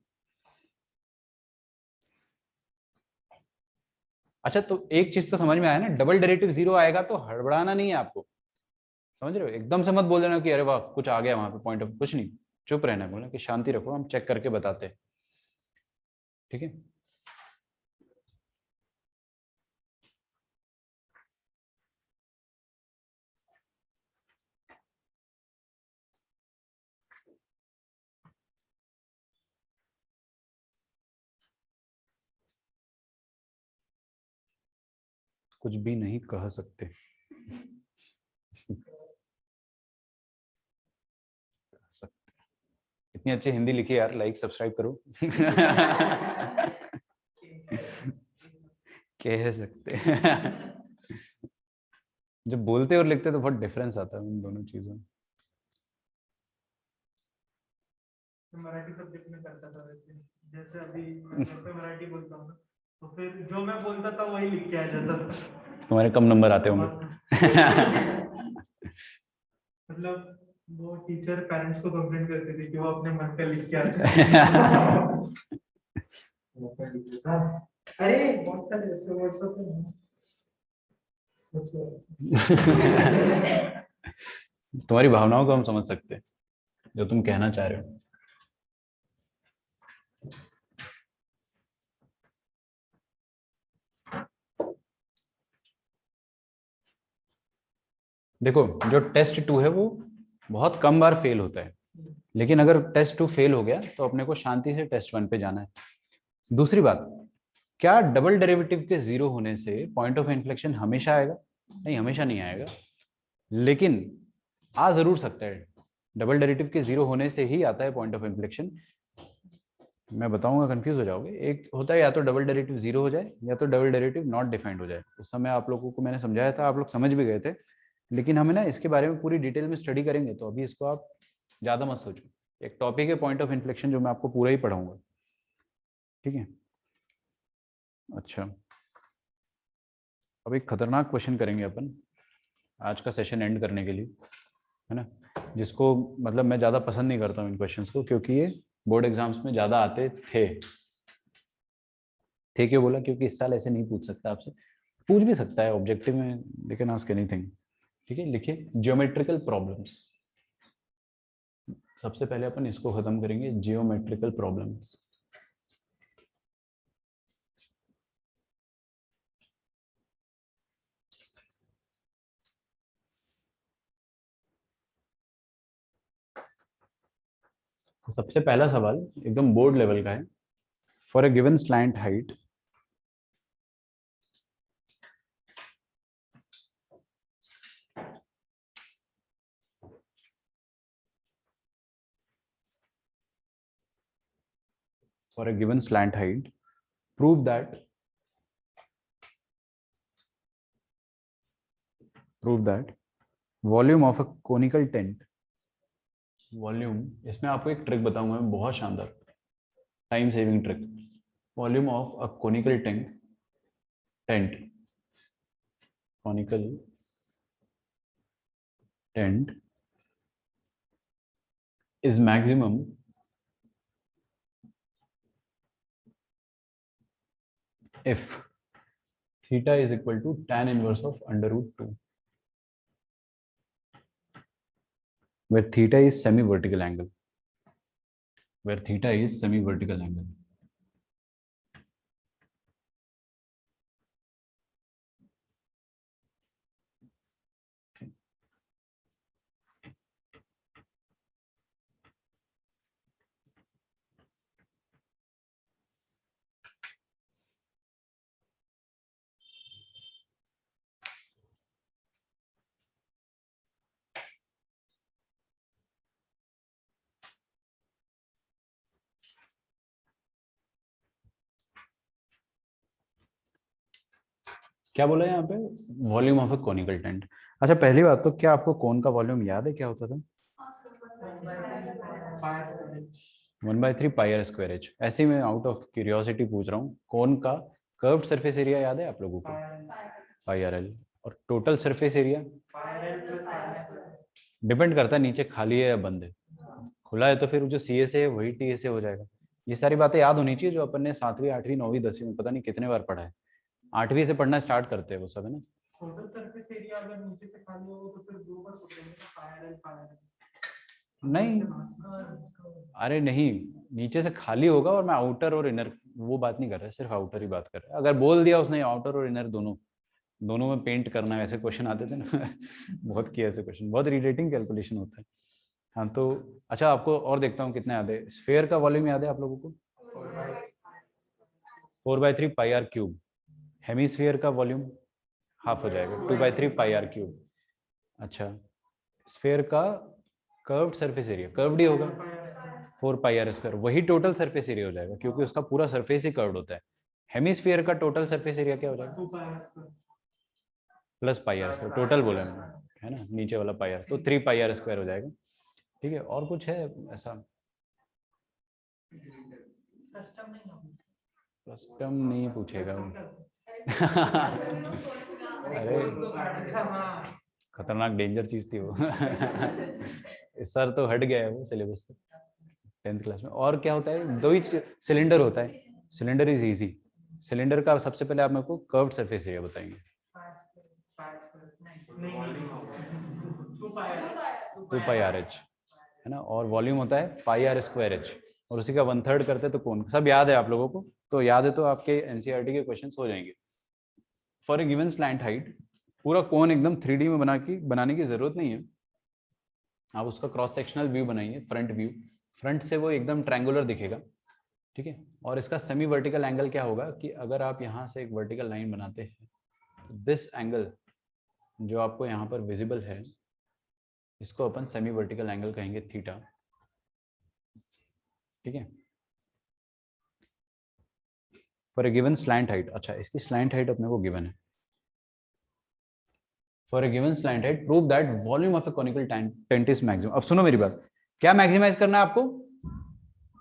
अच्छा, तो एक चीज तो समझ में आया ना, डबल डेरिवेटिव 0 आएगा तो हड़बड़ाना नहीं है आपको, समझ रहे हो? एकदम से मत बोल देना कि अरे वाह कुछ आ गया वहां पे पॉइंट ऑफ, कुछ नहीं। चुप रहना है, बोलना कि शांति रखो, हम चेक करके बताते हैं, ठीक है। कुछ भी नहीं कह सकते। इतनी अच्छी हिंदी लिखी यार, लाइक सब्सक्राइब करो। कह सकते। जब बोलते और लिखते तो बहुत डिफरेंस आता है उन दोनों चीजों में। मराठी सब्जेक्ट में करता था वैसे। जैसे अभी मैं घर पे मराठी बोलता हूँ ना, तो फिर जो मैं बोलता था वही लिख के आ जाता था। तुम्हारे कम नंबर आते होंगे। मतलब वो टीचर पेरेंट्स को कंप्लेंट करती थी कि वो अपने मन का लिख के आते हैं। अरे बहुत सारे ऐसे व्हाट्सएप पे हैं। तुम्हारी भावनाओं को हम समझ सकते हैं, जो तुम कहना चाह रहे हो। देखो, जो टेस्ट 2 है वो बहुत कम बार फेल होता है, लेकिन अगर टेस्ट 2 फेल हो गया तो अपने को शांति से टेस्ट 1 पे जाना है। दूसरी बात, क्या डबल डेरिवेटिव के 0 होने से पॉइंट ऑफ इन्फ्लेक्शन हमेशा आएगा? नहीं, हमेशा नहीं आएगा, लेकिन आ जरूर सकता है। डबल डेरिवेटिव के 0 होने से ही आता है पॉइंट ऑफ इन्फ्लेक्शन। मैं बताऊंगा, कंफ्यूज हो जाओगे। एक होता है या तो डबल डेरिवेटिव 0 हो जाए या तो डबल डेरिवेटिव नॉट डिफाइंड हो जाए। उस समय आप लोगों को मैंने समझाया था, आप लोग समझ भी गए थे, लेकिन हमें ना इसके बारे में पूरी डिटेल में स्टडी करेंगे, तो अभी इसको आप ज्यादा मत सोचो। एक टॉपिक है पॉइंट ऑफ इन्फ्लेक्शन, जो मैं आपको पूरा ही पढ़ाऊंगा, ठीक है। अच्छा, अब एक खतरनाक क्वेश्चन करेंगे अपन आज का सेशन एंड करने के लिए, है ना, जिसको मतलब मैं ज़्यादा पसंद नहीं करता हूँ इन क्वेश्चंस को, क्योंकि ये बोर्ड एग्जाम्स में ज़्यादा आते थे। थे क्यों बोला? क्योंकि इस साल ऐसे नहीं पूछ सकता आपसे, पूछ भी सकता है ऑब्जेक्टिव में, दे कैन आस्क एनीथिंग। ठीक है, लिखिए ज्योमेट्रिकल प्रॉब्लम्स। सबसे पहले अपन इसको खत्म करेंगे, जियोमेट्रिकल प्रॉब्लम्स। तो सबसे पहला सवाल एकदम बोर्ड लेवल का है। For a given slant height, for a given slant height, prove that volume of a conical tent, volume, इसमें आपको एक ट्रिक बताऊंगा मैं बहुत शानदार, time saving trick. Volume of a conical tent is maximum if theta is equal to tan inverse of under root 2, where theta is semi-vertical angle. क्या बोला है यहाँ पे? Volume of a conical tent. अच्छा, पहली बात तो क्या आपको कोन का वॉल्यूम याद है क्या होता था? 1/3 पाई आर स्क्वायर एच। ऐसे ही मैं आउट ऑफ क्यूरियोसिटी पूछ रहा हूँ, कोन का कर्व्ड सरफेस एरिया याद है आप लोगों को? पाई आर एल। और टोटल सरफेस एरिया डिपेंड करता है नीचे खाली है या बंद है। खुला है तो फिर जो सी एस है वही टी एस ए हो जाएगा। ये सारी बातें याद होनी चाहिए जो अपन ने 7वीं 8वीं 9वीं 10वीं में पता नहीं कितने बार पढ़ा है। 8वीं से पढ़ना स्टार्ट करते हैं वो सब, है ना? टोटल सरफेस एरिया अगर नीचे से खाली हो तो फिर दो बार पकड़ेंगे ना, पायर नहीं, अरे नहीं, नीचे से खाली होगा और मैं आउटर और इनर वो बात नहीं कर रहा, सिर्फ आउटर ही बात कर रहा है। अगर बोल दिया उसने आउटर और इनर दोनों में पेंट करना है, ऐसे क्वेश्चन आते थे ना बहुत किया ऐसे क्वेश्चन, बहुत इरिटेटिंग कैलकुलेशन होता है। हाँ तो अच्छा, आपको और देखता हूँ कितना याद है। स्फेयर का वॉल्यूम याद है आप लोगों को? 4/3 पाई आर क्यूब। हेमीस्फीयर का वॉल्यूम हाफ हो जाएगा, 2/3 पाई आर क्यूब। अच्छा, स्फेयर का कर्व्ड सरफेस एरिया, कर्व्ड ही होगा, 4 पाई आर स्क्वायर, वही टोटल सरफेस एरिया हो जाएगा क्योंकि उसका पूरा सरफेस ही कर्व्ड होता है। हेमीस्फीयर का टोटल सरफेस एरिया क्या हो जाएगा? Plus pi are square, total बोला मैंने, है ना, नीचे वाला पाई आर, तो 3 पाई आर स्क्वायर हो जाएगा। ठीक है, और कुछ है ऐसा? कस्टम नहीं पूछेगा वो अरे खतरनाक डेंजर चीज थी वो इस सर तो हट गया है वो सिलेबस से 10th क्लास में। और क्या होता है? दो ही सिलेंडर होता है, सिलेंडर इज इजी। सिलेंडर का सबसे पहले आप मेरे को कर्व्ड सरफेस एरिया बताएंगे। 2 पाई आर एच, है ना, और वॉल्यूम होता है पाई आर स्क्वायर एच, और उसी का 1/3 करते हैं तो कोन। सब याद है आप लोगों को? तो याद है तो आपके एनसीईआरटी के क्वेश्चंस हो जाएंगे। For a given slant height, पूरा कोन एकदम 3D में बनाने की जरूरत नहीं है, आप उसका क्रॉस सेक्शनल व्यू बनाइए, फ्रंट व्यू, फ्रंट से वो एकदम ट्रायंगुलर दिखेगा। ठीक है, और इसका सेमी वर्टिकल एंगल क्या होगा कि अगर आप यहाँ से एक वर्टिकल लाइन बनाते हैं तो दिस एंगल जो आपको यहाँ पर विजिबल है, इसको अपन सेमी वर्टिकल एंगल कहेंगे, थीटा। ठीक है, for a given slant height. अच्छा, इसकी स्लैंट हाइट अपने को गिवन है। For a given slant height prove that volume of A conical tent is maximum. अब सुनो मेरी बात, क्या मैक्सिमाइज करना है आपको?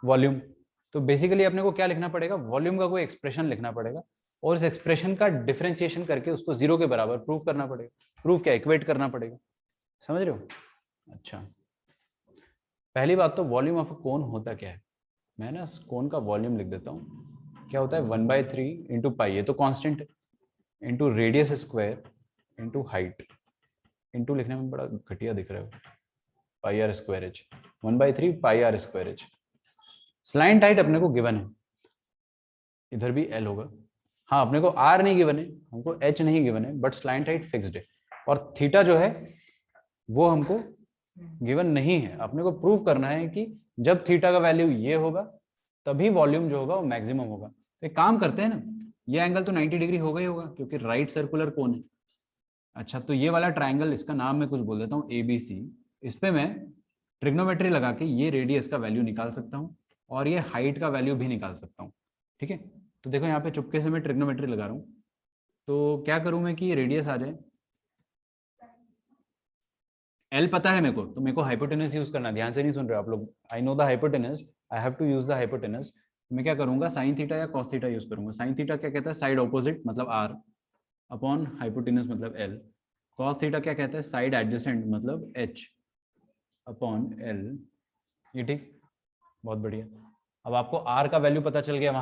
वॉल्यूम। तो बेसिकली अपने को क्या लिखना पड़ेगा? वॉल्यूम का कोई एक्सप्रेशन लिखना पड़ेगा और इस एक्सप्रेशन का डिफरेंशिएशन करके उसको 0 के बराबर प्रूव करना पड़ेगा। प्रूव क्या? इक्वेट करना पड़ेगा। समझ रहे हो? अच्छा, पहली बात तो वॉल्यूम ऑफ अ कोन होता क्या है? मैं ना कोन का वॉल्यूम लिख देता हूँ, क्या होता है 1/3 इंटू पाई, ये तो कांस्टेंट है, into radius square into height, into लिखने में बड़ा घटिया दिख रहा है, pi are square H, 1/3 pi are square H. Slant height अपने को गिवन है, इधर भी एल होगा। हाँ अपने को आर नहीं गिवन है, हमको एच नहीं गिवन है, बट स्लाइंट हाइट फिक्स्ड है। और थीटा जो है वो हमको गिवन नहीं है, अपने को प्रूव करना है कि जब थीटा का वैल्यू ये होगा तभी वॉल्यूम जो होगा वो मैक्सिमम होगा। तो एक काम करते हैं ना, ये एंगल तो 90 डिग्री होगा ही होगा क्योंकि राइट सर्कुलर कोन है। अच्छा तो ये वाला ट्राइंगल, इसका नाम मैं कुछ बोल देता हूँ ABC, इस पे मैं ट्रिग्नोमेट्री लगा के ये रेडियस का वैल्यू निकाल सकता हूँ और ये हाइट का वैल्यू भी निकाल सकता हूँ। ठीक है, तो देखो यहाँ पे चुपके से मैं ट्रिग्नोमेट्री लगा रहा हूँ, तो क्या करूँ मैं कि रेडियस आ जाए, एल पता है मेरे को, तो मेरे को हाइपोटेनस यूज करना, ध्यान से नहीं सुन रहे आप लोग, I know the hypotenuse, I have to use the hypotenuse. मैं क्या करूंगा, साइन थीटा या कॉस थीटा यूज करूंगा। साइन थीटा क्या कहता है, साइड ऑपोजिट मतलब आर, अपॉन हाइपोटेनस मतलब एल। कॉस थीटा क्या कहता है, साइड एडजेसेंट मतलब एच अपॉन एल। ये ठीक, बहुत बढ़िया। अब आपको आर का वैल्यू पता चल गया,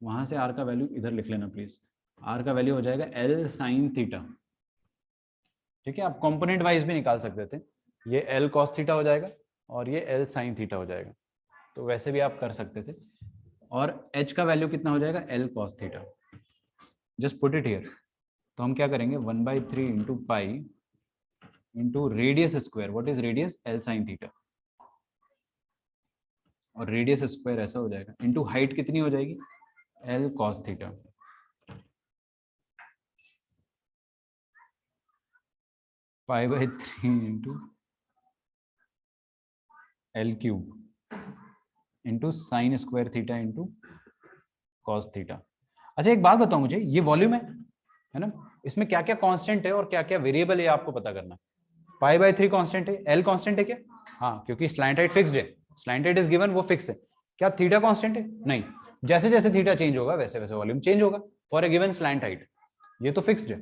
वहां से आर का वैल्यू इधर लिख लेना प्लीज। आर का वैल्यू हो जाएगा एल साइन थीटा। ठीक है, आप कंपोनेंट वाइज भी निकाल सकते थे, ये एल कॉस थीटा हो जाएगा और ये एल साइन थीटा हो जाएगा, तो वैसे भी आप कर सकते थे। और एच का वैल्यू कितना हो जाएगा, L cos theta. Just put it here. तो हम क्या करेंगे, 1/3 into pi into radius square, what is radius, L sine theta, और रेडियस स्क्वायर ऐसा हो जाएगा, इंटू हाइट कितनी हो जाएगी, L cos theta. π/3 into L cube into sine square theta into cos theta. अच्छा एक बात बताओ मुझे, ये वॉल्यूम है ना, इसमें क्या क्या कांस्टेंट है और क्या क्या वेरिएबल है आपको पता करना है। π/3 कांस्टेंट है, एल कांस्टेंट है क्या, हाँ क्योंकि स्लैंट हाइट फिक्स्ड है, स्लैंट हाइट इज गिवन, वो फिक्स है। क्या थीटा कांस्टेंट है, नहीं, जैसे जैसे थीटा चेंज होगा वैसे वैसे वॉल्यूम चेंज होगा for a given slant height. ये तो फिक्स्ड है,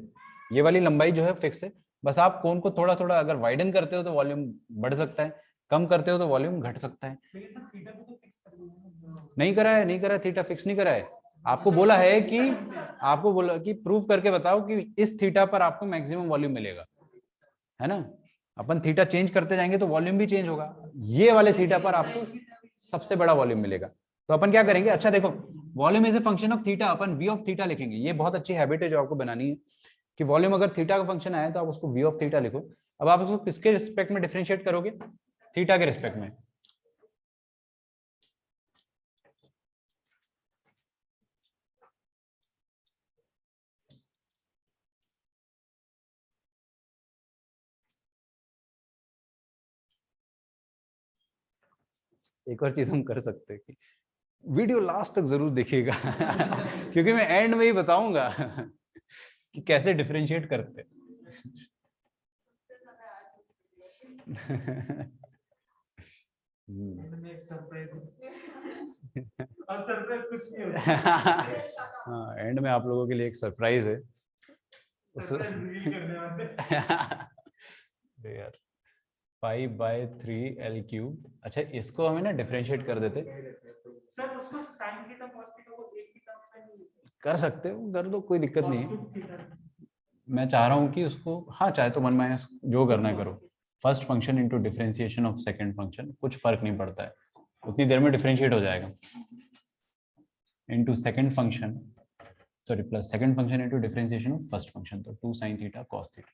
ये वाली लंबाई जो है फिक्स है, बस आप कोन को थोड़ा थोड़ा अगर वाइडन करते हो तो वॉल्यूम बढ़ सकता है, कम करते हो तो वॉल्यूम घट सकता है। नहीं करा है, नहीं करा है, थीटा फिक्स नहीं करा है। आपको बोला है कि, आपको बोला कि प्रूव करके बताओ कि इस थीटा पर आपको मैक्सिमम वॉल्यूम मिलेगा, है ना। अपन थीटा चेंज करते जाएंगे तो वॉल्यूम भी चेंज होगा, ये वाले थीटा पर आपको सबसे बड़ा वॉल्यूम मिलेगा। तो अपन क्या करेंगे, अच्छा देखो, volume is a function of theta, अपन वी ऑफ थीटा लिखेंगे। ये बहुत अच्छी हैबिट है जो आपको बनानी है कि वॉल्यूम अगर थीटा का फंक्शन आया तो आप उसको वी ऑफ थीटा लिखो। अब आप उसको किसके रिस्पेक्ट में डिफरेंशिएट करोगे, थीटा के रिस्पेक्ट में। एक और चीज हम कर सकते हैं कि वीडियो लास्ट तक जरूर देखिएगा क्योंकि मैं एंड में ही बताऊंगा कि कैसे डिफरेंशिएट करते और सरप्राइज कुछ नहीं होता, हाँ एंड में आप लोगों के लिए एक सरप्राइज है। सरप्राइज रिवील करने वाले। अरे यार, π/3 एल क्यूब। अच्छा इसको हमें ना डिफरेंशिएट कर देते, सर उसको sin थीटा cos थीटा को एक ही टर्म में नहीं कर सकते हो, कर दो, कोई दिक्कत नहीं है। cos theta. मैं चाह रहा हूँ कि उसको, हाँ चाहे तो 1 माइनस जो करना है करो, first function into differentiation of second function, कुछ फर्क नहीं पड़ता है, उतनी देर में डिफरेंशिएट हो जाएगा, into second function, sorry plus second function into differentiation of first function, तो 2 sin थीटा cos थीटा,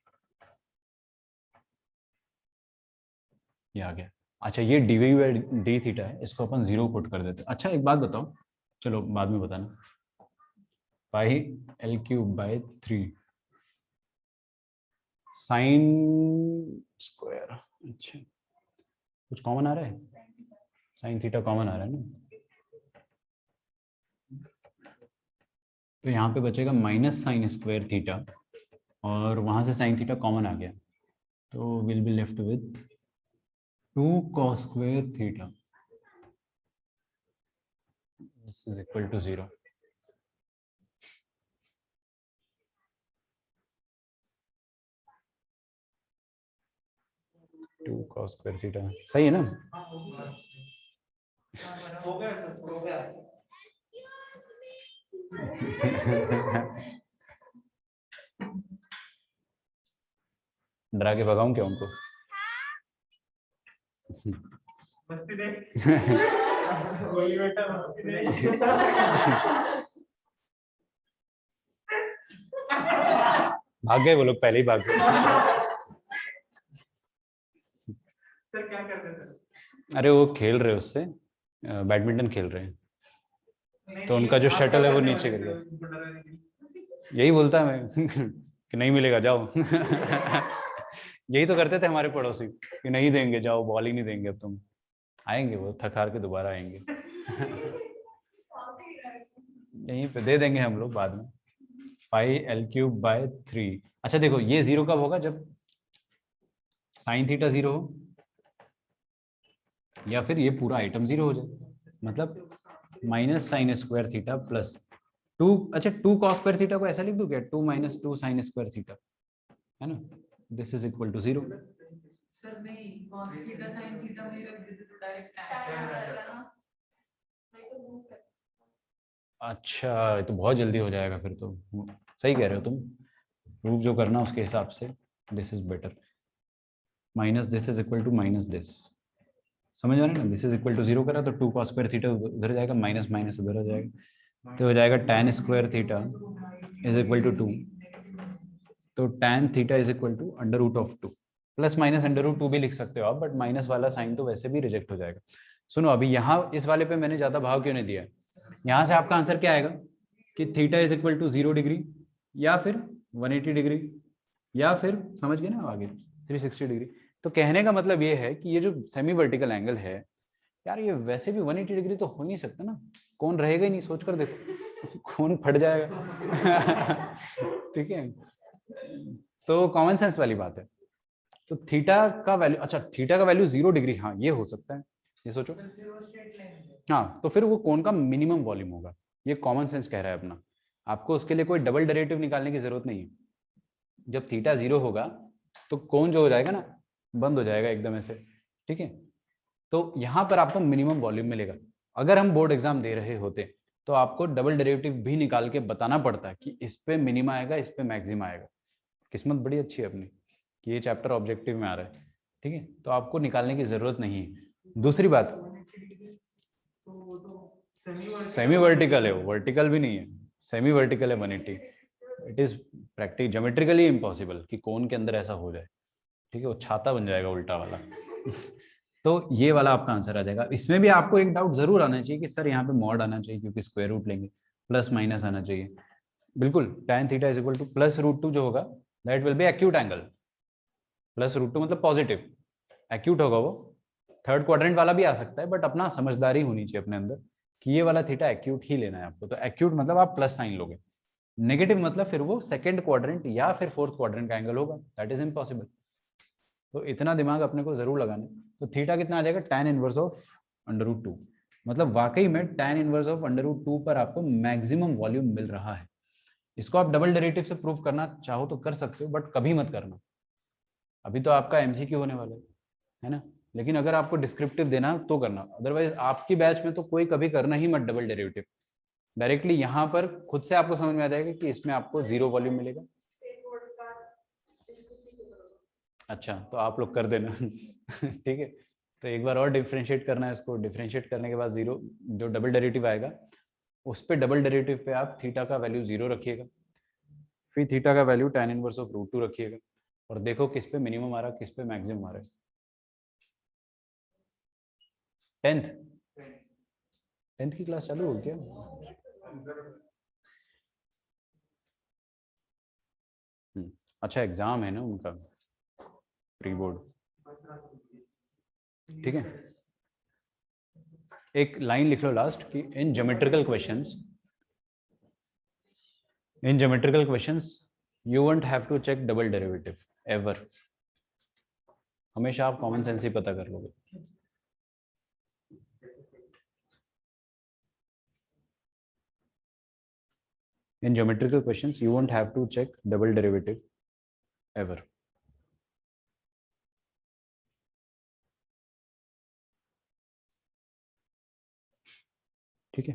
ये आ गया। अच्छा ये डी थीटा है, इसको अपन 0 पुट कर देते हैं। अच्छा एक बात बताओ, चलो बाद में बताना, pi L cube by 3 sine square, अच्छा कुछ कॉमन आ रहा है, साइन थीटा कॉमन आ रहा है ना, तो यहाँ पे बचेगा माइनस साइन स्क्वायर थीटा, और वहां से साइन थीटा कॉमन आ गया, तो will be left with 2 cos square theta, this is equal to 0। Two cos square theta सही है ना। हो गया सर, हो गया। डरा के भगाऊं क्या उनको? मस्ती दे बोली बेटा मस्ती दे। भाग गए वो लोग, पहले ही भाग गए। सर क्या कर रहे थे? अरे वो खेल रहे उससे, बैडमिंटन खेल रहे हैं, तो उनका जो शटल है वो नीचे गिर गया। यही बोलता है मैं कि नहीं मिलेगा जाओ। यही तो करते थे हमारे पड़ोसी कि नहीं देंगे, जाओ बॉल ही नहीं देंगे अब तुम। आएंगे वो थक हार के दोबारा आएंगे। यहीं पे दे देंगे हम लोग बाद में। पाई L3/3। अच्छा देखो ये 0 कब होगा? जब साइन थीटा 0 हो, या फिर ये पूरा आइटम 0 हो जाए। मतलब minus sign square theta plus 2। अच्छा 2 कॉस स्क्वायर थीटा को ऐसा लिख दूं क्या? 2 - 2 साइन स्क्वायर थीटा, है ना? This is equal to 0। Sir नहीं, cos थीटा sin थीटा में रख देते तो डायरेक्ट tan tan आ आ जाएगा जाता। ना, नहीं तो move कर। अच्छा ये तो बहुत जल्दी हो जाएगा फिर तो। सही कह रहे हो तुम, प्रूफ जो करना उसके हिसाब से this is better. Minus this is equal to minus this, समझ आ रहा है ना? दिस इज इक्वल टू 0 करा तो 2 कॉस स्क्वायर थीटा उधर जाएगा, माइनस माइनस उधर आ जाएगा, तो हो जाएगा tan square theta is equal to 2। तो tan theta is equal to √2 plus minus √2 भी लिख सकते हो आप, बट माइनस वाला साइन तो वैसे भी रिजेक्ट हो जाएगा। सुनो अभी यहाँ इस वाले पे मैंने ज्यादा भाव क्यों नहीं दिया? यहाँ से आपका आंसर क्या आएगा कि theta is equal to 0 degree या फिर 180 डिग्री या फिर, समझ गए ना आगे, 360 डिग्री। तो कहने का मतलब ये है कि ये जो सेमी वर्टिकल एंगल है यार, ये वैसे भी 180 डिग्री तो हो नहीं सकता ना। कौन रहेगा ही नहीं, सोच कर देखो। कौन फट जाएगा। ठीक है, तो कॉमन सेंस वाली बात है। तो थीटा का वैल्यू, अच्छा थीटा का वैल्यू 0 डिग्री, हाँ ये हो सकता है, ये सोचो। फिर वो स्ट्रेट लाइन है। हाँ तो फिर वो कोण का मिनिमम वॉल्यूम होगा, ये कॉमन सेंस कह रहा है अपना। आपको उसके लिए कोई डबल डेरिवेटिव निकालने की जरूरत नहीं है। जब थीटा 0 होगा तो कोण जो हो जाएगा ना, बंद हो जाएगा एकदम ऐसे। ठीक है, तो यहाँ पर आपको मिनिमम वॉल्यूम मिलेगा। अगर हम बोर्ड एग्जाम दे रहे होते तो आपको डबल डेरिवेटिव भी निकाल के बताना पड़ता है कि इस पे मिनिमा आएगा, इस पे मैक्सिमा आएगा। किस्मत बड़ी अच्छी है अपनी कि ये चैप्टर ऑब्जेक्टिव में आ रहा है। ठीक है, तो आपको निकालने की जरूरत नहीं है। दूसरी बात, तो वो तो सेमी वर्टिकल है, वो वर्टिकल भी नहीं है, सेमी वर्टिकल है 180। इट इज प्रैक्टिक ज्योमेट्रिकली इम्पॉसिबल कि कोन के अंदर ऐसा हो जाए। ठीक है, वो छाता बन जाएगा उल्टा वाला। तो ये वाला आपका आंसर आ जाएगा। इसमें भी आपको एक डाउट जरूर आना चाहिए कि सर यहाँ पे मॉड आना चाहिए क्योंकि स्क्वायर रूट लेंगे, प्लस माइनस आना चाहिए। बिल्कुल, tan theta is equal two plus √2 जो होगा that will be acute angle. Plus √2 मतलब पॉजिटिव, एक्यूट होगा वो। थर्ड क्वाड्रेंट वाला भी आ सकता है, बट अपना समझदारी होनी चाहिए अपने अंदर कि ये वाला थीटा एक्यूट ही लेना है आपको। तो एक्यूट मतलब आप प्लस साइन लोगे, नेगेटिव मतलब फिर वो सेकंड क्वाड्रेंट या फिर फोर्थ क्वाड्रेंट का एंगल होगा, दैट इज इम्पॉसिबल। तो इतना दिमाग अपने को जरूर लगाना है। तो थीटा कितना आ जाएगा? tan inverse of √2। मतलब वाकई में tan इनवर्स ऑफ √2 पर आपको मैक्सिमम वॉल्यूम मिल रहा है। इसको आप डबल डेरिवेटिव से प्रूव करना चाहो तो कर सकते हो, बट कभी मत करना। अभी तो आपका एमसीक्यू होने वाला है ना। लेकिन अगर आपको डिस्क्रिप्टिव देना तो करना, अदरवाइज आपकी बैच में तो कोई कभी करना ही मत डबल डेरिवेटिव। डायरेक्टली यहाँ पर खुद से आपको समझ में आ जाएगा कि इसमें आपको 0 वॉल्यूम मिलेगा। स्टेट बोर्ड का डिस्क्रिप्टिव करो। अच्छा तो आप लोग कर देना। ठीक है, तो एक बार और डिफ्रेंशिएट करना है इसको। डिफ्रेंशिएट करने के बाद 0 जो डबल डेरिवेटिव आएगा उस पे डबल डेरिवेटिव पे आप थीटा का वैल्यू 0 रखिएगा, फिर थीटा का वैल्यू tan इनवर्स ऑफ √2 रखिएगा, और देखो किस पे मिनिमम आ रहा है किस पे मैक्सिमम आ रहा है। 10th की क्लास चालू हो क्या? अच्छा एग्जाम है ना उनका, प्री बोर्ड। ठीक है, एक लाइन लिख लो लास्ट कि in geometrical questions you won't have to check double derivative ever. हमेशा आप कॉमन सेंस ही पता कर लोगे। In geometrical questions, you won't have to check double derivative ever. ठीक है,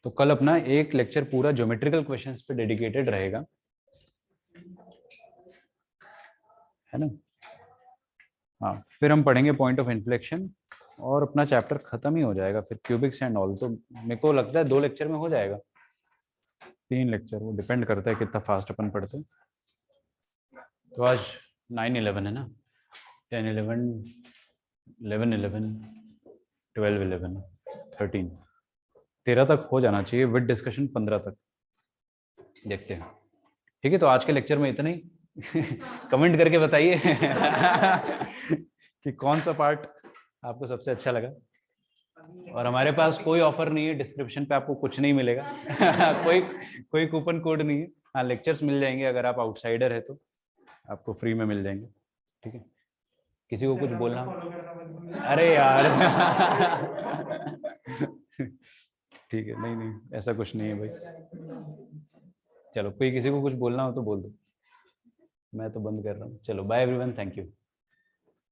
तो कल अपना एक लेक्चर पूरा ज्योमेट्रिकल क्वेश्चंस पे डेडिकेटेड रहेगा, है ना। हाँ, फिर हम पढ़ेंगे पॉइंट ऑफ इन्फ्लेक्शन और अपना चैप्टर खत्म ही हो जाएगा फिर क्यूबिक्स एंड ऑल। तो मेरे को लगता है 2 लेक्चर में हो जाएगा, 3 लेक्चर, वो डिपेंड करता है कितना फास्ट अपन पढ़ते हैं। तो आज 9/11 है ना, 10/11, 11/11, 12/11, 13 तक हो जाना चाहिए विद डिस्कशन, 15 तक देखते हैं। ठीक है, तो आज के लेक्चर में इतना ही। कमेंट करके बताइए कि कौन सा पार्ट आपको सबसे अच्छा लगा। और हमारे पास कोई ऑफर नहीं है, डिस्क्रिप्शन पे आपको कुछ नहीं मिलेगा। कोई कूपन कोड नहीं है। हाँ, लेक्चर्स मिल जाएंगे, अगर आप आउटसाइडर है तो आपको फ्री में मिल जाएंगे। ठीक है, किसी को कुछ बोलना? अरे यार ठीक है, नहीं नहीं ऐसा कुछ नहीं है भाई। चलो, कोई किसी को कुछ बोलना हो तो बोल दो, मैं तो बंद कर रहा हूँ। चलो बाय एवरीवन, थैंक यू।